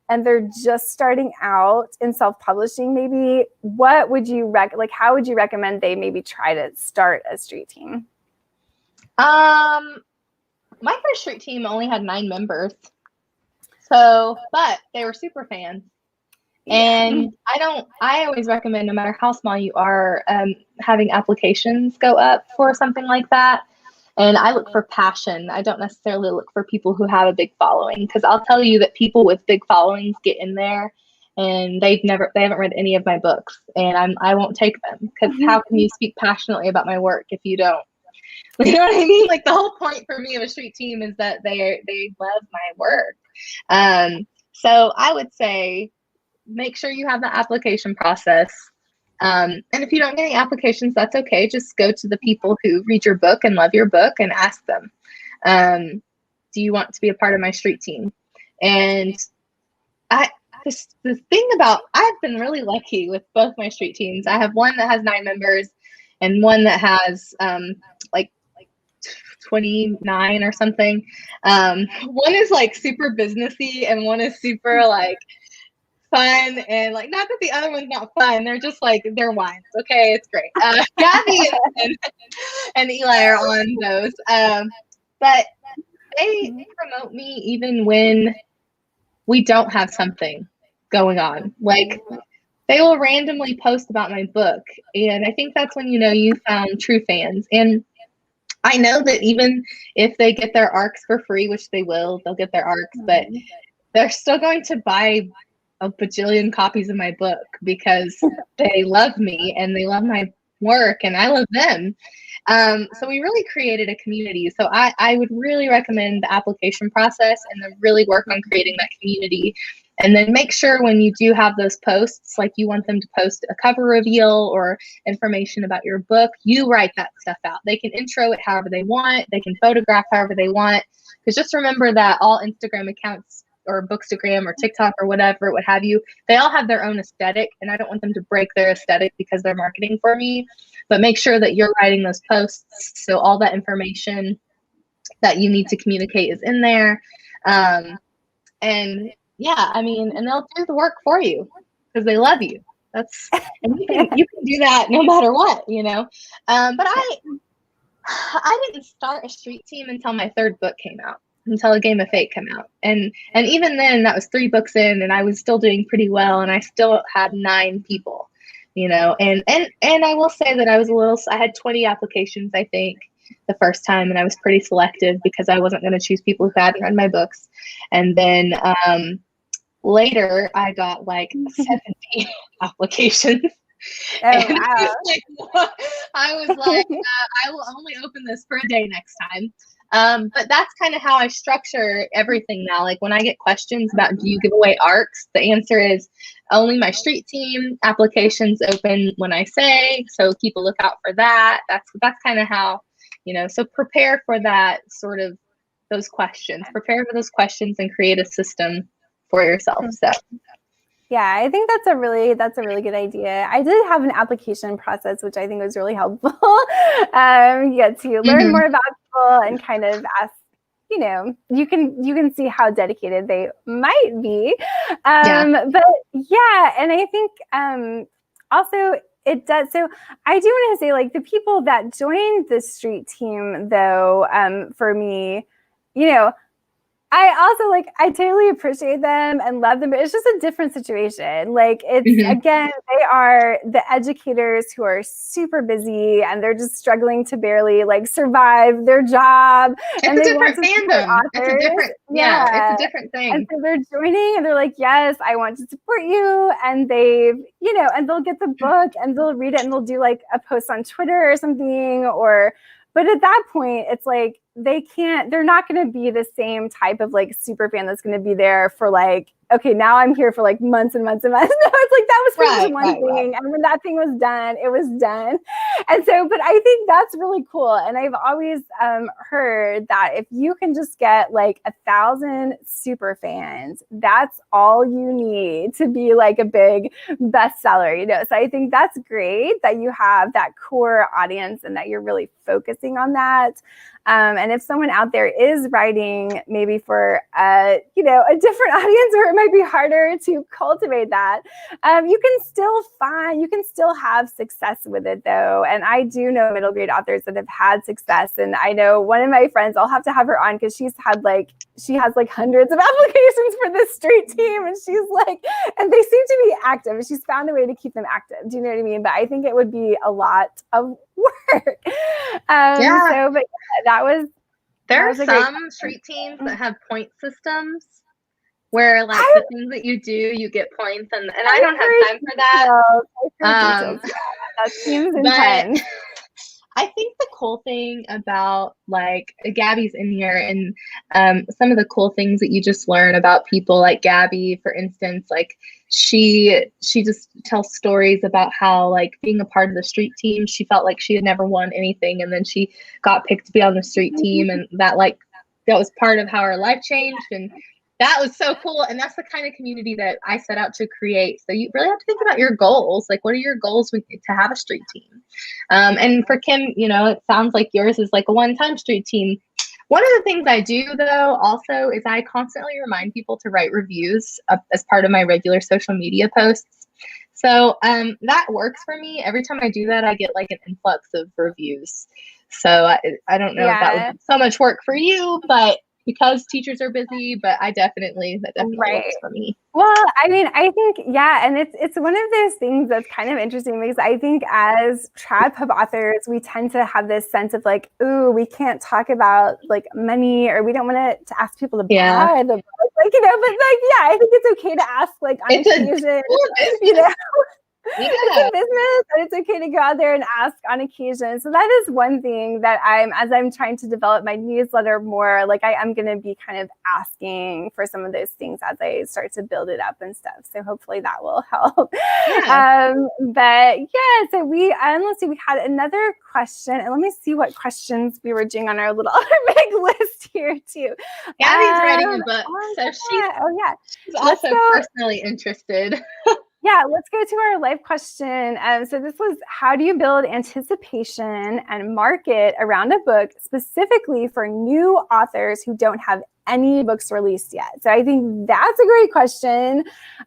and they're just starting out in self-publishing, maybe what would you how would you recommend they maybe try to start a street team? My first street team only had 9 members. So, but they were super fans. Yeah. And I always recommend, no matter how small you are, having applications go up for something like that. And I look for passion. I don't necessarily look for people who have a big following, because I'll tell you that people with big followings get in there and they haven't read any of my books, and I won't take them, because how can you speak passionately about my work if you don't? You know what I mean? Like the whole point for me of a street team is that they love my work. So I would say make sure you have the application process. And if you don't get any applications, that's okay. Just go to the people who read your book and love your book and ask them, do you want to be a part of my street team? And the thing about, I've been really lucky with both my street teams. I have one that has 9 members and one that has like 29 or something. One is like super businessy and one is super like fun, and like, not that the other one's not fun, they're just like, they're wines. Okay, it's great. Gabby and Eli are on those, but they promote me even when we don't have something going on. Like, they will randomly post about my book. And I think that's when, you know, you found true fans. And I know that even if they get their arcs for free, which they will, they'll get their arcs, but they're still going to buy a bajillion copies of my book because they love me and they love my work and I love them. So we really created a community. So I would really recommend the application process and then really work on creating that community. And then make sure when you do have those posts, like you want them to post a cover reveal or information about your book, you write that stuff out. They can intro it however they want. They can photograph however they want. Because just remember that all Instagram accounts or Bookstagram or TikTok or whatever, what have you, they all have their own aesthetic. And I don't want them to break their aesthetic because they're marketing for me. But make sure that you're writing those posts. So all that information that you need to communicate is in there. And yeah, I mean, and they'll do the work for you because they love you. And you can do that no matter what, you know. But I didn't start a street team until my third book came out, until A Game of Fate came out, and even then, that was 3 books in, and I was still doing pretty well, and I still had 9 people, you know. And I will say that I had 20 applications, I think, the first time, and I was pretty selective because I wasn't going to choose people who hadn't read my books. And then later I got like 70 applications. Oh, and wow. I was like, I will only open this for a day next time. But that's kind of how I structure everything now. Like when I get questions about do you give away arcs, the answer is only my street team applications open when I say, so keep a lookout for that. That's kind of how, you know, so prepare for that sort of those questions. Prepare for those questions and create a system for yourself. So yeah, I think that's a really good idea. I did have an application process, which I think was really helpful. You get to learn more about people and kind of ask, you know, you can see how dedicated they might be. But yeah, and I think also it does. So I do want to say, like, the people that joined the street team, though, for me, you know, I also, like, I totally appreciate them and love them, but it's just a different situation. Like, it's, again, they are the educators who are super busy and they're just struggling to barely, like, survive their job. It's and a they different want to fandom. It's a different, it's a different thing. And so they're joining and they're like, yes, I want to support you. And they've, you know, and they'll get the book and they'll read it and they'll do like a post on Twitter or something, but at that point, it's like, they're not going to be the same type of like super fan that's going to be there for like, okay, now I'm here for like months and months and months. No, it's like, that was for one thing. And when that thing was done, it was done. And so, but I think that's really cool. And I've always heard that if you can just get like 1,000 super fans, that's all you need to be like a big bestseller, you know? So I think that's great that you have that core audience and that you're really focusing on that. And if someone out there is writing maybe for a different audience where it might be harder to cultivate that, you can still have success with it though. And I do know middle grade authors that have had success. And I know one of my friends, I'll have to have her on because she has like hundreds of applications for this street team. And she's like, and they seem to be active. And she's found a way to keep them active. Do you know what I mean? But I think it would be a lot of work. There are some street teams that have point systems where like the things that you do, you get points, and I don't have time for that. That seems intense. I think the cool thing about like Gabby's in here and some of the cool things that you just learn about people like Gabby, for instance, like she just tells stories about how like being a part of the street team, she felt like she had never won anything. And then she got picked to be on the street team and that was part of how her life changed. And that was so cool. And that's the kind of community that I set out to create. So you really have to think about your goals. Like, what are your goals to have a street team? And for Kim, you know, it sounds like yours is like a one-time street team. One of the things I do, though, also is I constantly remind people to write reviews as part of my regular social media posts. So that works for me. Every time I do that, I get like an influx of reviews. So I don't know if that would be so much work for you, but because teachers are busy, but that definitely Right. works for me. Well, I mean, I think, yeah, and it's one of those things that's kind of interesting because I think as trad pub authors, we tend to have this sense of like, ooh, we can't talk about like money, or we don't want to ask people to buy the book, like, but like, yeah, I think it's okay to ask like on occasion, It's a business, and it's okay to go out there and ask on occasion. So that is one thing that as I'm trying to develop my newsletter more, like I am going to be kind of asking for some of those things as I start to build it up and stuff. So hopefully that will help. Yeah. But yeah, so let's see, we had another question, and let me see what questions we were doing on our little big list here too. Gabby's writing a book, so she's also personally interested. Yeah, let's go to our live question. So this was, how do you build anticipation and market around a book specifically for new authors who don't have any books released yet? So I think that's a great question.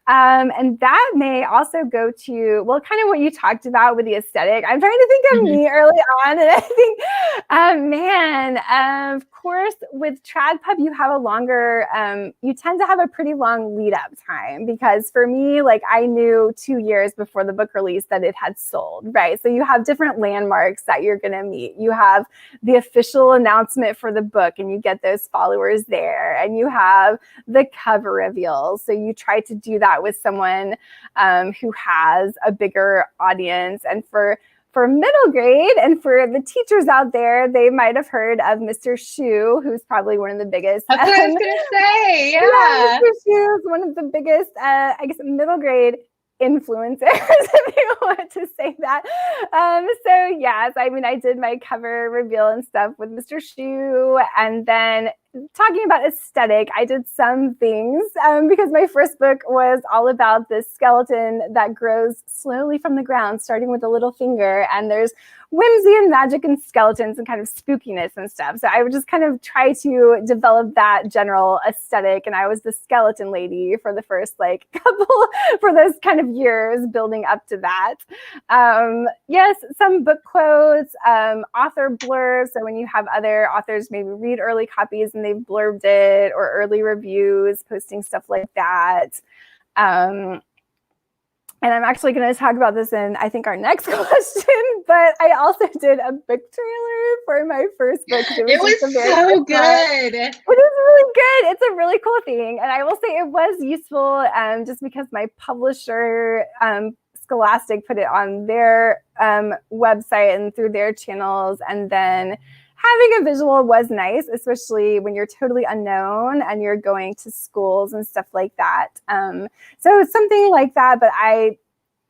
And that may also go to, well, kind of what you talked about with the aesthetic. I'm trying to think of me early on. And I think, of course, with trad pub, you have a longer, you tend to have a pretty long lead up time, because for me, like I knew 2 years before the book release that it had sold, right? So you have different landmarks that you're going to meet. You have the official announcement for the book, and you get those followers there. And you have the cover reveal. So you try to do that with someone who has a bigger audience. And for middle grade, and for the teachers out there, they might have heard of Mr. Shu, who's probably one of the biggest. That's what I was going to say. Yeah, Mr. Shu is one of the biggest, I guess, middle grade influencers, if you want to say that. So yes, I mean, I did my cover reveal and stuff with Mr. Shu, and then talking about aesthetic, I did some things because my first book was all about this skeleton that grows slowly from the ground, starting with a little finger, and there's whimsy and magic and skeletons and kind of spookiness and stuff. So I would just kind of try to develop that general aesthetic, and I was the skeleton lady for the first like couple for those kind of years building up to that. Yes, some book quotes, author blurbs. So when you have other authors maybe read early copies and they've blurbed it, or early reviews, posting stuff like that. And I'm actually going to talk about this in, I think, our next question. But I also did a book trailer for my first book. It was so good. It is really good. It's a really cool thing. And I will say it was useful just because my publisher, Scholastic, put it on their website and through their channels. And then having a visual was nice, especially when you're totally unknown and you're going to schools and stuff like that. So something like that. But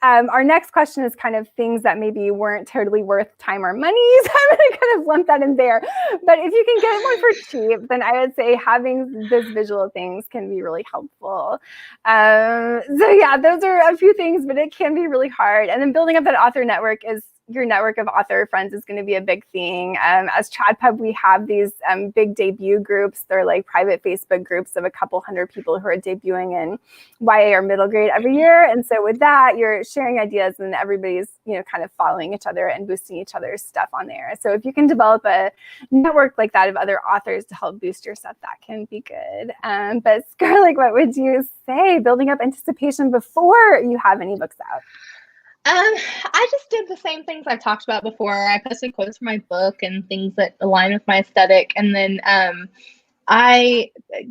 our next question is kind of things that maybe weren't totally worth time or money. So I'm going to kind of lump that in there. But if you can get one for cheap, then I would say having those visual things can be really helpful. So yeah, those are a few things, but it can be really hard. And then building up that author network is, your network of author friends is going to be a big thing. As Trad Pub, we have these big debut groups. They're like private Facebook groups of a couple hundred people who are debuting in YA or middle grade every year. And so with that, you're sharing ideas, and everybody's, kind of following each other and boosting each other's stuff on there. So if you can develop a network like that of other authors to help boost your stuff, that can be good. But Scarlett, what would you say, building up anticipation before you have any books out? I just did the same things I've talked about before. I posted quotes for my book and things that align with my aesthetic. And then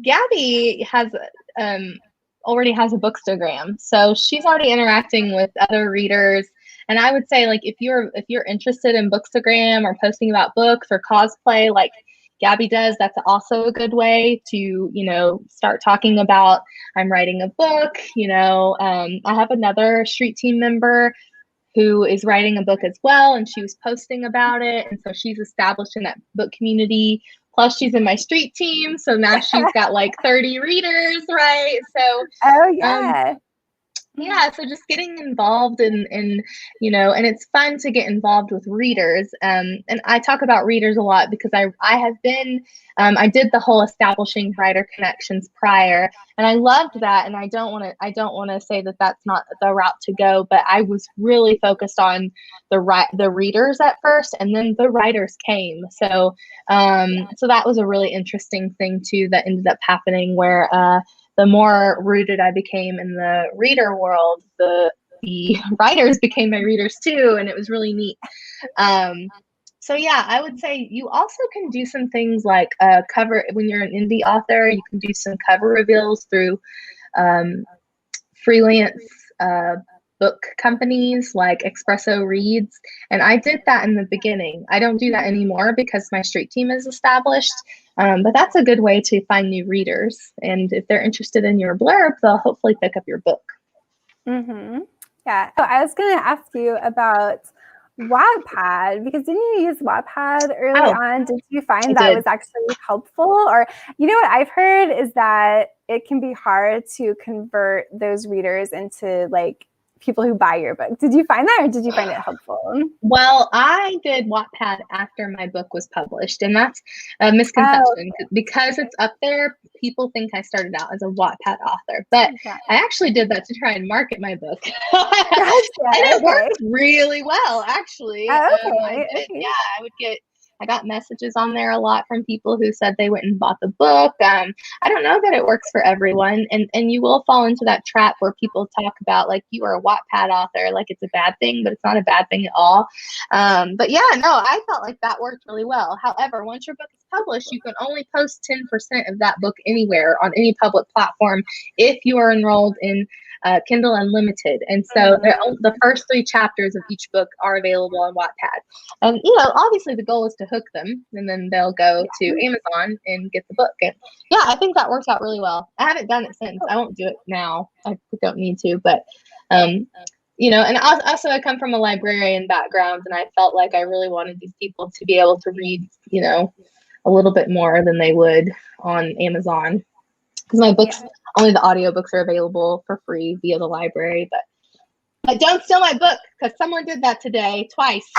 Gabby has already has a Bookstagram, so she's already interacting with other readers. And I would say, like, if you're interested in Bookstagram or posting about books or cosplay, like Gabby does, that's also a good way to, start talking about, I'm writing a book. I have another street team member who is writing a book as well, and she was posting about it. And so she's established in that book community. Plus she's in my street team. So now she's got like 30 readers, right? So, oh yeah. Yeah, so just getting involved in and it's fun to get involved with readers. And I talk about readers a lot because I have been I did the whole establishing writer connections prior, and I loved that. And I don't want to say that that's not the route to go, but I was really focused on the readers at first, and then the writers came. So that was a really interesting thing too that ended up happening where the more rooted I became in the reader world, the writers became my readers too, and it was really neat. So yeah, I would say you also can do some things like cover when you're an indie author. You can do some cover reveals through freelance book companies like Espresso Reads, and I did that in the beginning. I don't do that anymore because my street team is established. But that's a good way to find new readers. And if they're interested in your blurb, they'll hopefully pick up your book. Mm-hmm. Yeah. So I was going to ask you about Wattpad, because didn't you use Wattpad early on? Did you find that was actually helpful? Or, you know what I've heard is that it can be hard to convert those readers into like people who buy your book. Did you find that, or did you find it helpful? Well, I did Wattpad after my book was published, and that's a misconception. Because it's up there, people think I started out as a Wattpad author, but I actually did that to try and market my book. And it worked really well, actually. I got messages on there a lot from people who said they went and bought the book. I don't know that it works for everyone, and you will fall into that trap where people talk about like you are a Wattpad author, like it's a bad thing, but it's not a bad thing at all. But yeah, no, I felt like that worked really well. However, once your book is published, you can only post 10% of that book anywhere on any public platform if you are enrolled in Kindle Unlimited. And so the first 3 chapters of each book are available on Wattpad. And, obviously the goal is to hook them, and then they'll go to Amazon and get the book. And yeah, I think that works out really well. I haven't done it since. I won't do it now. I don't need to, but, and also I come from a librarian background, and I felt like I really wanted these people to be able to read, a little bit more than they would on Amazon. Because my books, only the audiobooks are available for free via the library, but don't steal my book, because someone did that today twice.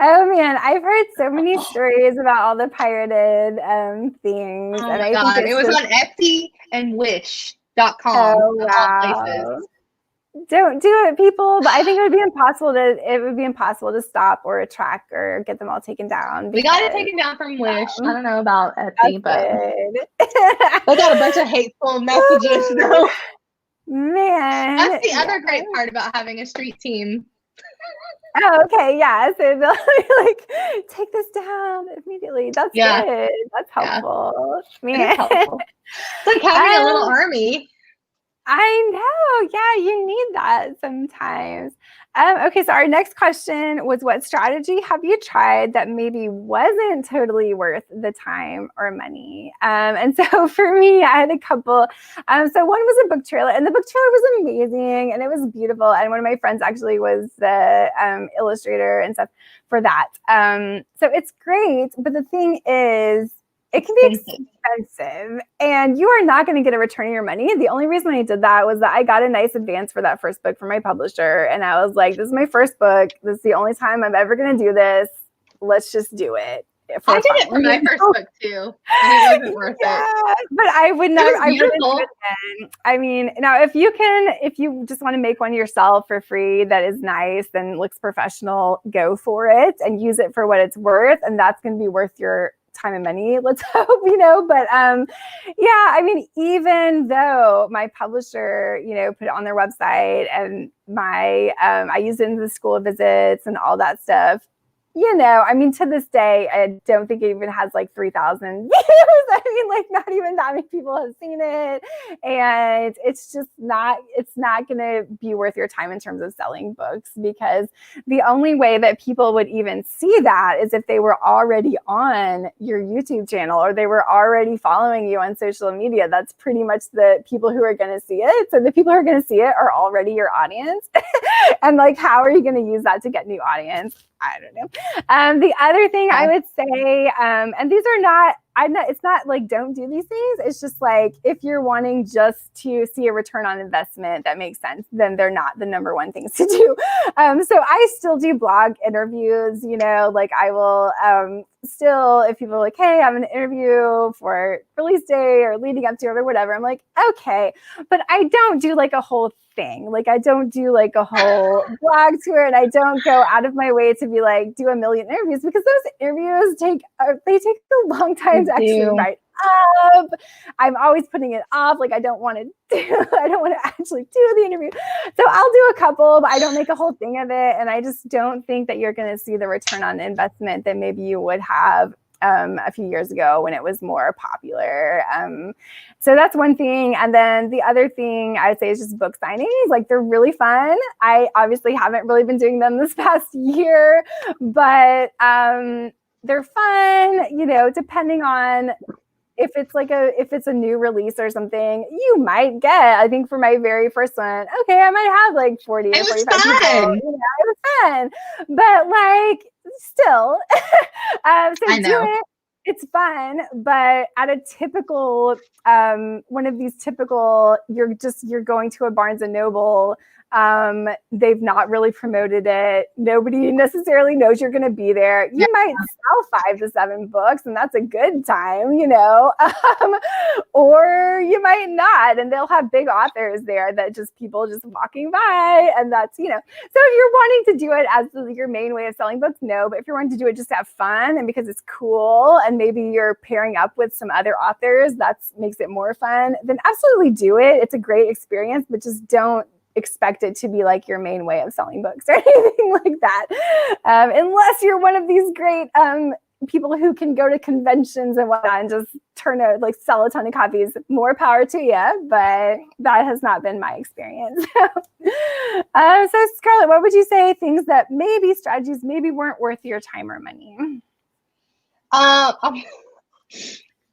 Oh man, I've heard so many stories about all the pirated things. Oh my God. It was on Etsy and Wish.com. Oh wow. Don't do it, people. But I think it would be impossible to stop or track or get them all taken down. We got it taken down from Wish. I don't know about Etsy, but they got a bunch of hateful messages though. Man. That's the other great part about having a street team. Oh, okay. Yeah. So they'll be like, take this down immediately. That's good. That's helpful. Man. It is helpful. It's like having a little army. I know. Yeah, you need that sometimes. Okay, so our next question was, what strategy have you tried that maybe wasn't totally worth the time or money? And so for me, I had a couple. So one was a book trailer, and the book trailer was amazing, and it was beautiful. And one of my friends actually was the illustrator and stuff for that. So it's great, but the thing is, it can be expensive, and you are not going to get a return on your money. The only reason I did that was that I got a nice advance for that first book from my publisher, and I was like, this is my first book. This is the only time I'm ever going to do this. Let's just do it. I did it for my first book too, and it wasn't worth it. But I would never. I wouldn't do it then. I mean, now if you just want to make one yourself for free that is nice and looks professional, go for it and use it for what it's worth, and that's going to be worth your time and money, let's hope, but I mean, even though my publisher, put it on their website, and I used it in the school visits and all that stuff, I mean, to this day, I don't think it even has like 3,000 views. I mean, like not even that many people have seen it. And it's not going to be worth your time in terms of selling books, because the only way that people would even see that is if they were already on your YouTube channel or they were already following you on social media. That's pretty much the people who are going to see it. So the people who are going to see it are already your audience. And like, how are you going to use that to get new audience? I don't know. The other thing I would say, and these are not it's not like don't do these things. It's just like if you're wanting just to see a return on investment that makes sense, then they're not the number one things to do. So I still do blog interviews, like I will still, if people are like, hey, I have an interview for release day or leading up to it or whatever, I'm like, okay, but I don't do like a whole thing. Like I don't do like a whole blog tour, and I don't go out of my way to be like do a million interviews, because those interviews take a long time to actually write up. I'm always putting it off. Like I don't want to actually do the interview. So I'll do a couple, but I don't make a whole thing of it. And I just don't think that you're going to see the return on investment that maybe you would have a few years ago when it was more popular. So that's one thing. And then the other thing I would say is just book signings. Like they're really fun. I obviously haven't really been doing them this past year, but they're fun, depending on if it's a new release or something, you might get, I think for my very first one, okay, I might have like 40 or 45 people. It was fun. But like still, so do it. It's fun, but at a typical, one of these typical, you're going to a Barnes and Noble, they've not really promoted it. Nobody necessarily knows you're going to be there. You might sell 5 to 7 books, and that's a good time, or you might not, and they'll have big authors there that just people just walking by, and that's, so if you're wanting to do it as your main way of selling books, no, but if you're wanting to do it just to have fun and because it's cool, and maybe you're pairing up with some other authors, that makes it more fun, then absolutely do it. It's a great experience, but just don't expect it to be like your main way of selling books or anything like that. Unless you're one of these great people who can go to conventions and whatnot and just sell a ton of copies, more power to you. But that has not been my experience. So Scarlett, what would you say strategies maybe weren't worth your time or money?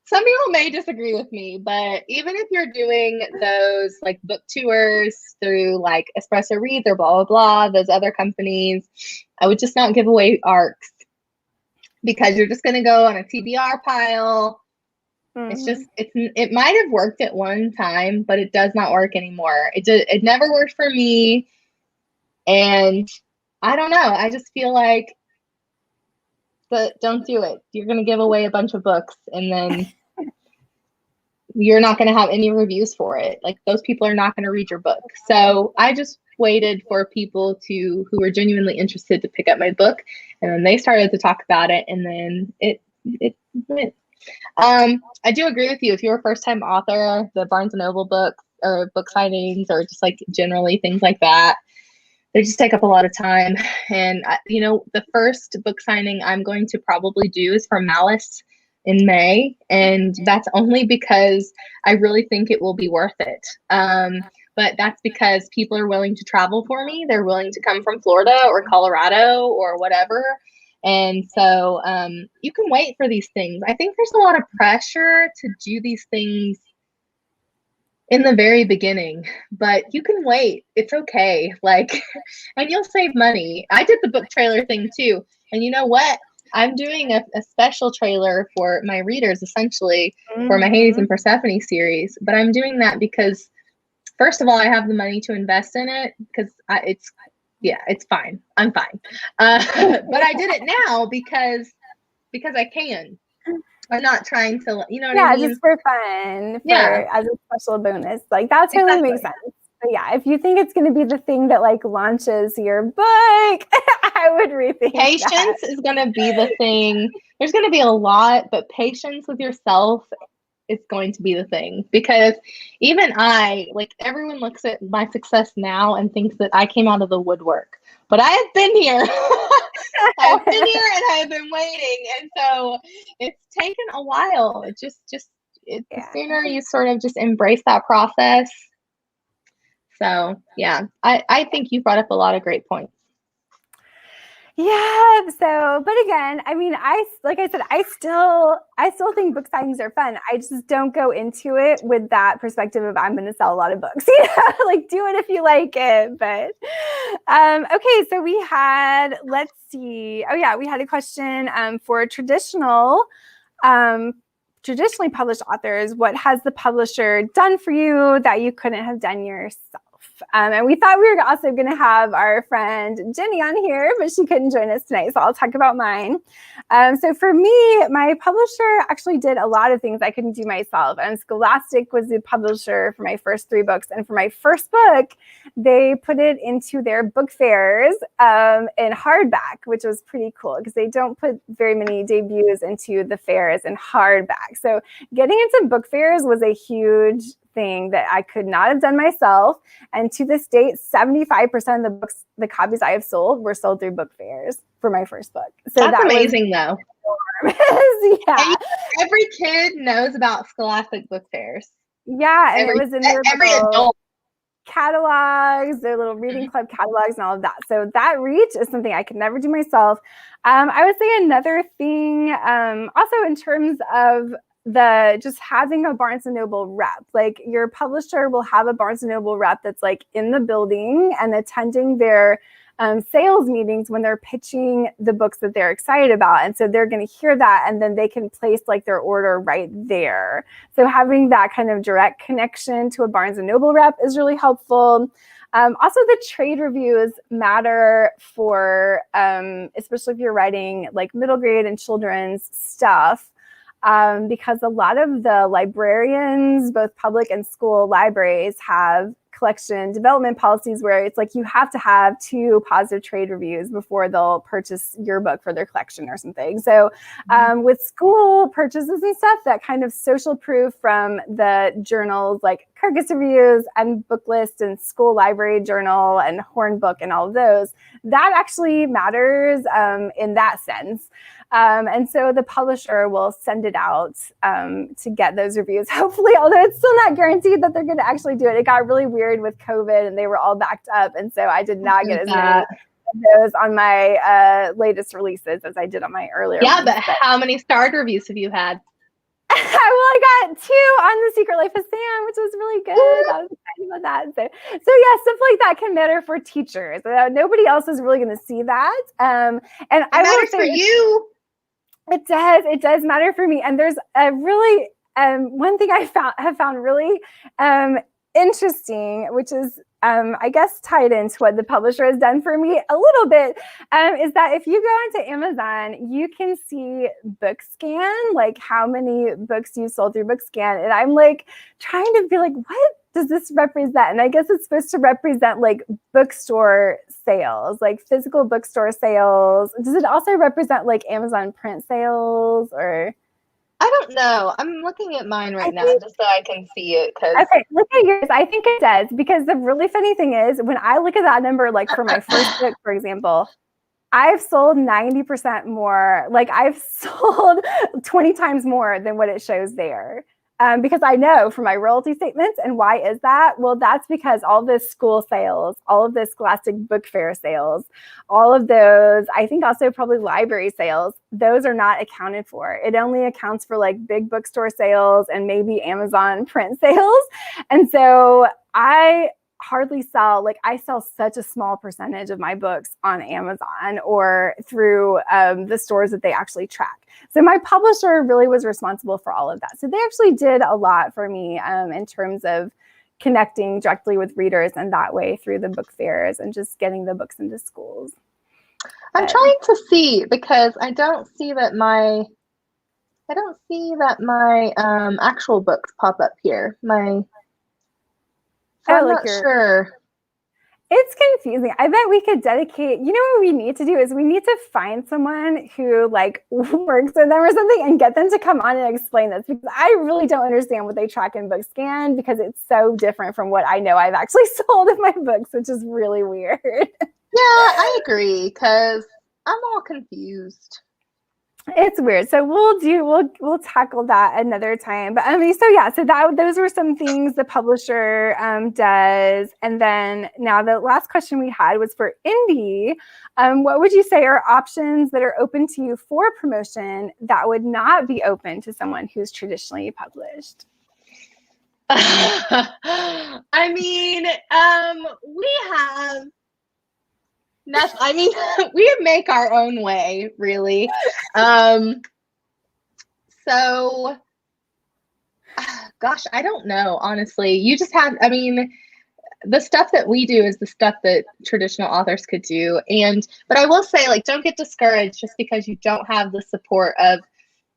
Some people may disagree with me, but even if you're doing those like book tours through like Espresso Reads or blah, blah, blah, those other companies, I would just not give away ARCs, because you're just going to go on a TBR pile. Mm-hmm. It might have worked at one time, but it does not work anymore. It never worked for me. And I don't know. I just feel like, but don't do it. You're going to give away a bunch of books, and then you're not going to have any reviews for it. Like those people are not going to read your book. So I just waited for people who were genuinely interested to pick up my book, and then they started to talk about it, and then it went. I do agree with you. If you're a first-time author, the Barnes & Noble books or book signings, or just like generally things like that, they just take up a lot of time. And the first book signing I'm going to probably do is for Malice in May, and that's only because I really think it will be worth it. But that's because people are willing to travel for me. They're willing to come from Florida or Colorado or whatever. And so you can wait for these things. I think there's a lot of pressure to do these things in the very beginning, but you can wait. It's okay. And you'll save money. I did the book trailer thing too. And you know what? I'm doing a special trailer for my readers, essentially, for my Hades and Persephone series. But I'm doing that because, first of all, I have the money to invest in it, because it's fine. I'm fine. But I did it now because I can. I'm not trying to, what I mean? Just for fun, as a special bonus. Like that totally makes sense. But yeah, if you think it's going to be the thing that like launches your book, I would rethink. Patience is going to be the thing. There's going to be a lot, but patience with yourself is going to be the thing, because even everyone looks at my success now and thinks that I came out of the woodwork, but I have been here. I've been here and I've been waiting. And so it's taken a while. The sooner you sort of just embrace that process. So yeah, I think you brought up a lot of great points. Yeah. So, but again, I mean, I still think book signings are fun. I just don't go into it with that perspective of I'm going to sell a lot of books. Like do it if you like it. But okay, so we had, let's see. Oh yeah, we had a question for traditional traditionally published authors, what has the publisher done for you that you couldn't have done yourself? And we thought we were also going to have our friend Jenny on here, but she couldn't join us tonight, so I'll talk about mine. So for me, my publisher actually did a lot of things I couldn't do myself. Scholastic was the publisher for my first 3 books. And for my first book, they put it into their book fairs in hardback, which was pretty cool because they don't put very many debuts into the fairs in hardback. So getting into book fairs was a huge thing that I could not have done myself. And to this date, 75% of the books, the copies I have sold, were sold through book fairs for my first book. So that's amazing, though. Yeah. Every kid knows about Scholastic book fairs. Yeah, and it was in their every adult catalogs, their little reading club catalogs, and all of that. So that reach is something I could never do myself. I would say another thing, also in terms of just having a Barnes & Noble rep, like your publisher will have a Barnes & Noble rep that's like in the building and attending their sales meetings when they're pitching the books that they're excited about. And so they're going to hear that, and then they can place like their order right there. So having that kind of direct connection to a Barnes & Noble rep is really helpful. Also, the trade reviews matter for, especially if you're writing like middle grade and children's stuff. Because a lot of the librarians, both public and school libraries, have collection development policies where it's like you have to have 2 positive trade reviews before they'll purchase your book for their collection or something. So with school purchases and stuff, that kind of social proof from the journals like Kirkus Reviews and Booklist and School Library Journal and Hornbook and all of those, that actually matters in that sense. And so the publisher will send it out to get those reviews, hopefully, although it's still not guaranteed that they're going to actually do it. It got really weird with COVID and they were all backed up. And so I did not get as many of those on my latest releases as I did on my earlier ones. But how many starred reviews have you had? Well, I got 2 on The Secret Life of Sam, which was really good. I was excited about that. So yeah, stuff like that can matter for teachers. Nobody else is really going to see that. And it matters for you. It does. It does matter for me. And there's a really one thing I have found really interesting, which is I guess tied into what the publisher has done for me a little bit, is that if you go into Amazon, you can see Bookscan, like how many books you sold through Bookscan. And I'm like trying to be like, what does this represent? And I guess it's supposed to represent like bookstore sales, like physical bookstore sales. Does it also represent like Amazon print sales or? I don't know. I'm looking at mine right now just so I can see it. Okay, look at yours. I think it does, because the really funny thing is when I look at that number, like for my first book, for example, I've sold 90% more. Like I've sold 20 times more than what it shows there. Because I know from my royalty statements. And why is that? Well, that's because all this school sales, all of the Scholastic Book Fair sales, all of those, I think also probably library sales, those are not accounted for. It only accounts for like big bookstore sales and maybe Amazon print sales. And so I hardly sell, like I sell such a small percentage of my books on Amazon or through the stores that they actually track. So my publisher really was responsible for all of that. So they actually did a lot for me in terms of connecting directly with readers and that way through the book fairs and just getting the books into schools. I'm trying to see because I don't see that my actual books pop up here. I'm not sure. It's confusing. I bet we could dedicate, you know what we need to do is we need to find someone who like works with them or something and get them to come on and explain this, because I really don't understand what they track in Bookscan because it's so different from what I know I've actually sold in my books, which is really weird. Yeah, I agree because I'm all confused. It's weird. So we'll tackle that another time. But those were some things the publisher does. And then now the last question we had was for indie. What would you say are options that are open to you for promotion that would not be open to someone who's traditionally published? I mean, we have nothing. I mean, we make our own way, really. So gosh, I don't know, honestly. You just have, I mean, the stuff that we do is the stuff that traditional authors could do. But I will say, like, don't get discouraged just because you don't have the support of,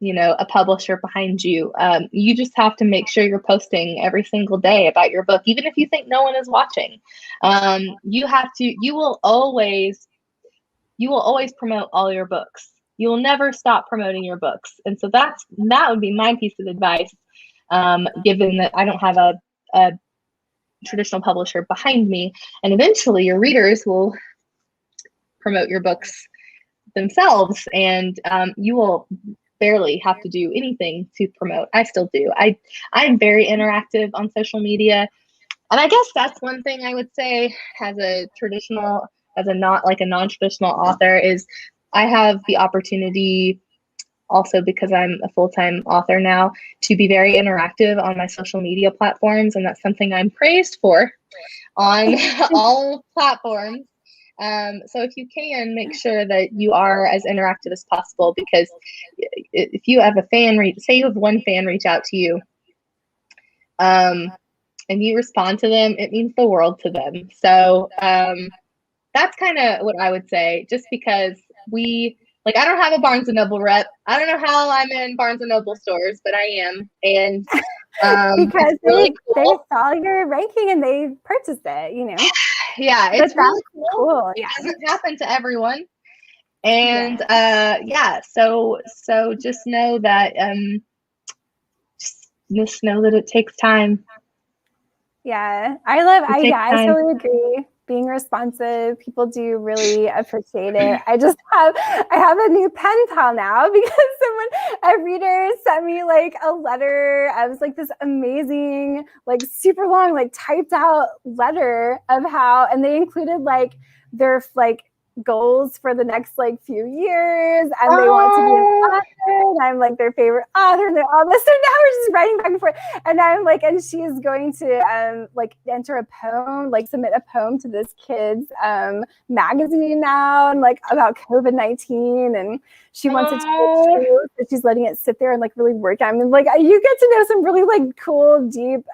a publisher behind you. You just have to make sure you're posting every single day about your book, even if you think no one is watching. You will always promote all your books. You will never stop promoting your books. And so that would be my piece of advice, given that I don't have a traditional publisher behind me. And eventually your readers will promote your books themselves, and you will barely have to do anything to promote. I still do. I'm very interactive on social media. And I guess that's one thing I would say as a non-traditional author is I have the opportunity, also because I'm a full-time author now, to be very interactive on my social media platforms. And that's something I'm praised for on all platforms. So if you can, make sure that you are as interactive as possible, because if you have say you have one fan reach out to you, and you respond to them, it means the world to them. So that's kind of what I would say, just because I don't have a Barnes & Noble rep. I don't know how I'm in Barnes & Noble stores, but I am. And because really they saw your ranking and they purchased it, Yeah, it's really cool. It doesn't happen to everyone. And so just know that just know that it takes time. Yeah, I totally agree. Being responsive, people do really appreciate it. I have a new pen pal now because a reader sent me like a letter. I was like this amazing, like super long, like typed out letter of how, and they included like their like goals for the next like few years, and they want to be an author, and I'm like their favorite author, and all this. So now we're just writing back and forth, and I'm like, and she's going to like enter a poem, like submit a poem to this kid's magazine now, and like about COVID-19, and she wants it to be true, so she's letting it sit there and like really work. I mean, like you get to know some really like cool, deep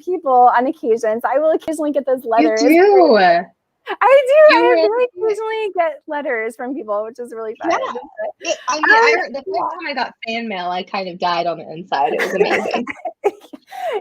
people on occasions. I will occasionally get those letters. You do. I really occasionally get letters from people, which is really fun. Yeah. The first time I got fan mail, I kind of died on the inside. It was amazing.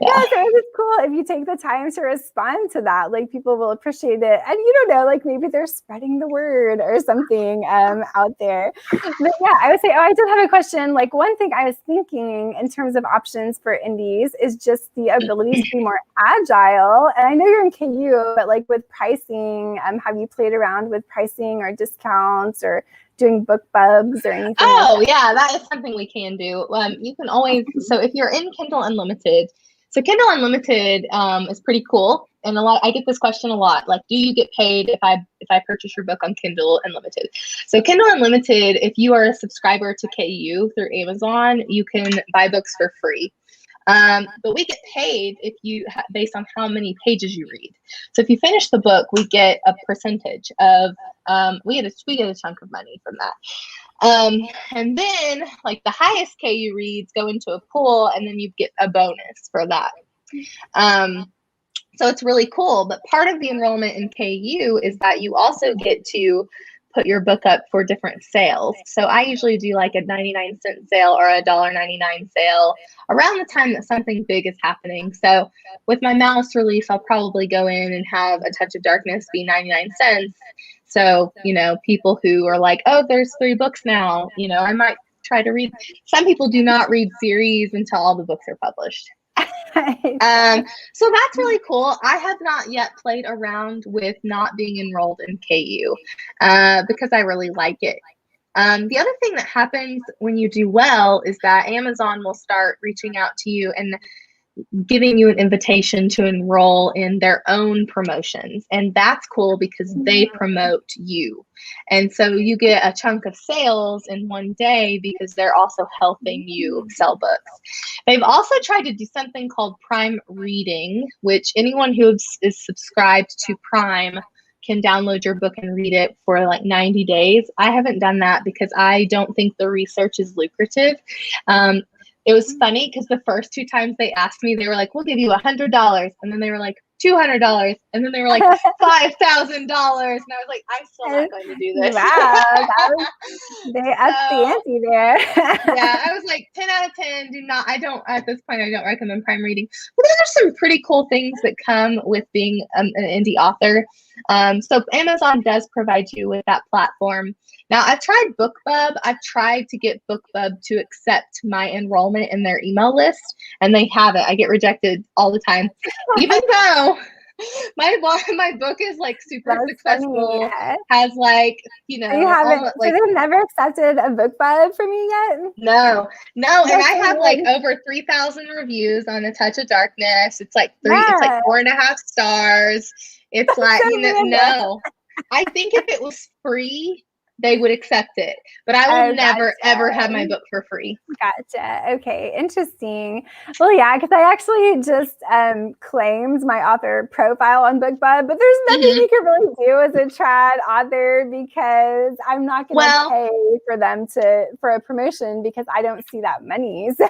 Yeah, so it's cool if you take the time to respond to that. Like people will appreciate it, and you don't know, like maybe they're spreading the word or something out there. But yeah, I would say, I did have a question. Like one thing I was thinking in terms of options for indies is just the ability to be more agile. And I know you're in KU, but like with pricing, have you played around with pricing or discounts or doing book bubs or anything? Yeah, that is something we can do. You can always, so if you're in Kindle Unlimited, so Kindle Unlimited is pretty cool. And I get this question a lot, like, do you get paid if I purchase your book on Kindle Unlimited? So Kindle Unlimited, if you are a subscriber to KU through Amazon, you can buy books for free. But we get paid based on how many pages you read. So if you finish the book, we get a percentage of we get a chunk of money from that. And then like the highest KU reads go into a pool, and then you get a bonus for that. So it's really cool. But part of the enrollment in KU is that you also get to put your book up for different sales. So I usually do like a 99-cent sale or a $1.99 sale around the time that something big is happening. So with my Mouse release, I'll probably go in and have A Touch of Darkness be 99 cents. So, people who are like, oh, there's 3 books now, I might try to read. Some people do not read series until all the books are published. So that's really cool. I have not yet played around with not being enrolled in KU because I really like it. The other thing that happens when you do well is that Amazon will start reaching out to you and giving you an invitation to enroll in their own promotions. And that's cool because they promote you. And so you get a chunk of sales in one day because they're also helping you sell books. They've also tried to do something called Prime Reading, which anyone who is subscribed to Prime can download your book and read it for like 90 days. I haven't done that because I don't think the research is lucrative. it was funny because the first 2 times they asked me, they were like, we'll give you $100. And then they were like, $200. And then they were like, $5,000. And I was like, I'm still not going to do this. Wow. They upped the ante there. Yeah, I was like 10 out of 10. At this point, I don't recommend Prime reading. But there are some pretty cool things that come with being an indie author. So Amazon does provide you with that platform. Now, I've tried BookBub. I've tried to get BookBub to accept my enrollment in their email list, and they haven't. I get rejected all the time, even though my book is like super successful. Funny. Has like, you haven't. So they've never accepted a BookBub from you yet? No. And I have like over 3,000 reviews on A Touch of Darkness. It's like it's like 4.5 stars. It's like, no. I think if it was free, they would accept it, but I will never, ever have my book for free. Gotcha. Okay. Interesting. Well, yeah, because I actually just claimed my author profile on BookBub, but there's nothing you can really do as a trad author because I'm not going to pay for them for a promotion because I don't see that money. So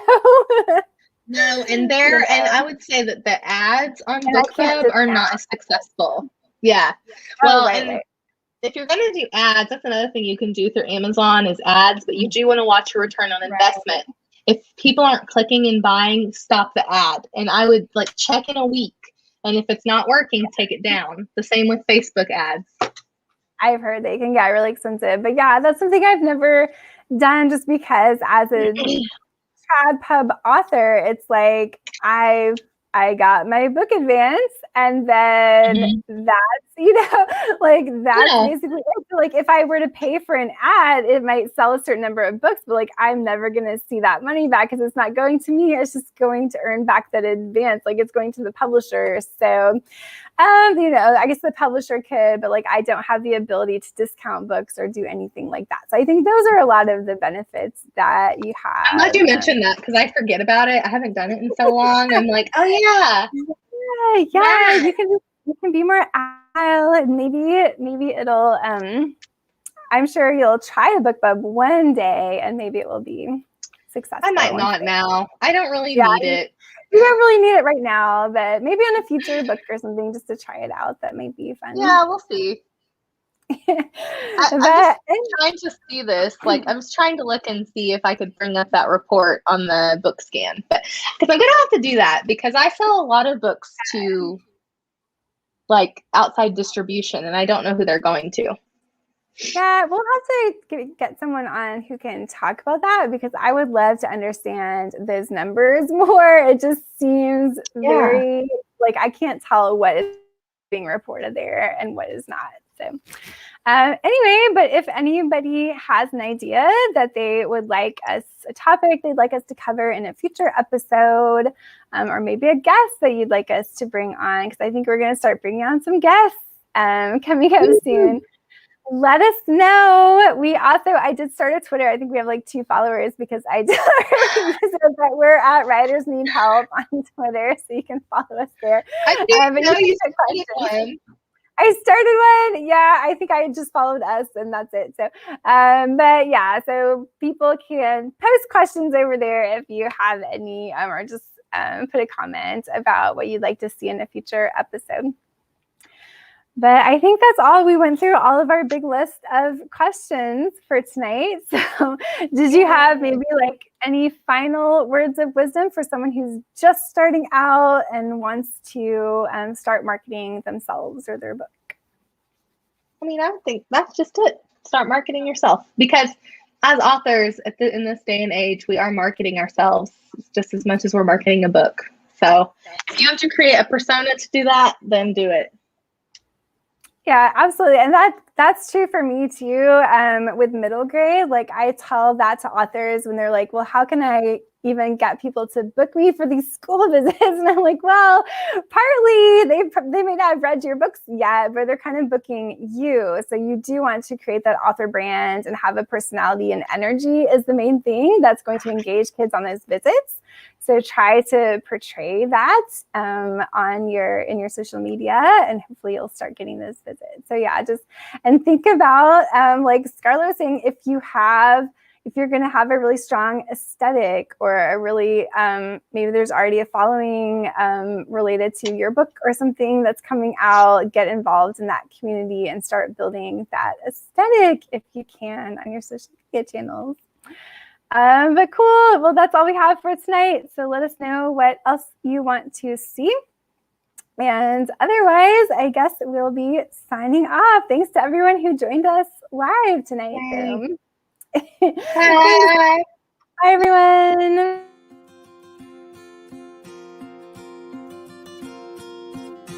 no, and I would say that the ads on BookBub are not as successful. Yeah. Well, if you're going to do ads, that's another thing you can do through Amazon is ads, but you do want to watch your return on investment. If people aren't clicking and buying, stop the ad. And I would like check in a week. And if it's not working, take it down. The same with Facebook ads. I've heard they can get really expensive, but yeah, that's something I've never done just because as a trad pub author, it's like I got my book advance and then that's, basically it. So, like if I were to pay for an ad, it might sell a certain number of books, but like I'm never going to see that money back because it's not going to me. It's just going to earn back that advance. Like it's going to the publisher. So, I guess the publisher could, but like I don't have the ability to discount books or do anything like that. So I think those are a lot of the benefits that you have. I'm glad you mentioned that because I forget about it. I haven't done it in so long. I'm like, oh yeah. You can be more agile and maybe it'll I'm sure you'll try a BookBub one day and maybe it will be successful. I might not now. I don't really need it. You don't really need it right now, but maybe on a future book or something just to try it out. That might be fun. Yeah, we'll see. I'm just trying to see this. Like, I was trying to look and see if I could bring up that report on the Bookscan, but because I'm gonna have to do that because I sell a lot of books to like outside distribution, and I don't know who they're going to. Yeah, we'll have to get someone on who can talk about that because I would love to understand those numbers more. It just seems very like I can't tell what is being reported there and what is not. So anyway, but if anybody has an idea that they would like us, a topic they'd like us to cover in a future episode, or maybe a guest that you'd like us to bring on, because I think we're going to start bringing on some guests coming up soon. Let us know. I did start a Twitter. I think we have like 2 followers because I did that we're at Writers Need Help on Twitter, so you can follow us there. I didn't know you started one. I started one. Yeah, I think I just followed us and that's it. So, but yeah, so people can post questions over there if you have any, or just put a comment about what you'd like to see in a future episode. But I think that's all. We went through all of our big list of questions for tonight. So did you have maybe like any final words of wisdom for someone who's just starting out and wants to start marketing themselves or their book? I mean, I would think that's just it. Start marketing yourself because as authors in this day and age, we are marketing ourselves just as much as we're marketing a book. So if you have to create a persona to do that, then do it. Yeah, absolutely. And that's true for me too. With middle grade, like I tell that to authors when they're like, well, how can I even get people to book me for these school visits? And I'm like, well, partly they may not have read your books yet, but they're kind of booking you. So you do want to create that author brand and have a personality, and energy is the main thing that's going to engage kids on those visits. So try to portray that in your social media, and hopefully you'll start getting those visits. So yeah, and think about like Scarlett was saying, if you have if you're going to have a really strong aesthetic or a really, maybe there's already a following related to your book or something that's coming out, get involved in that community and start building that aesthetic if you can on your social media channels. But cool. Well, that's all we have for tonight. So let us know what else you want to see. And otherwise, I guess we'll be signing off. Thanks to everyone who joined us live tonight. Bye. Bye, everyone.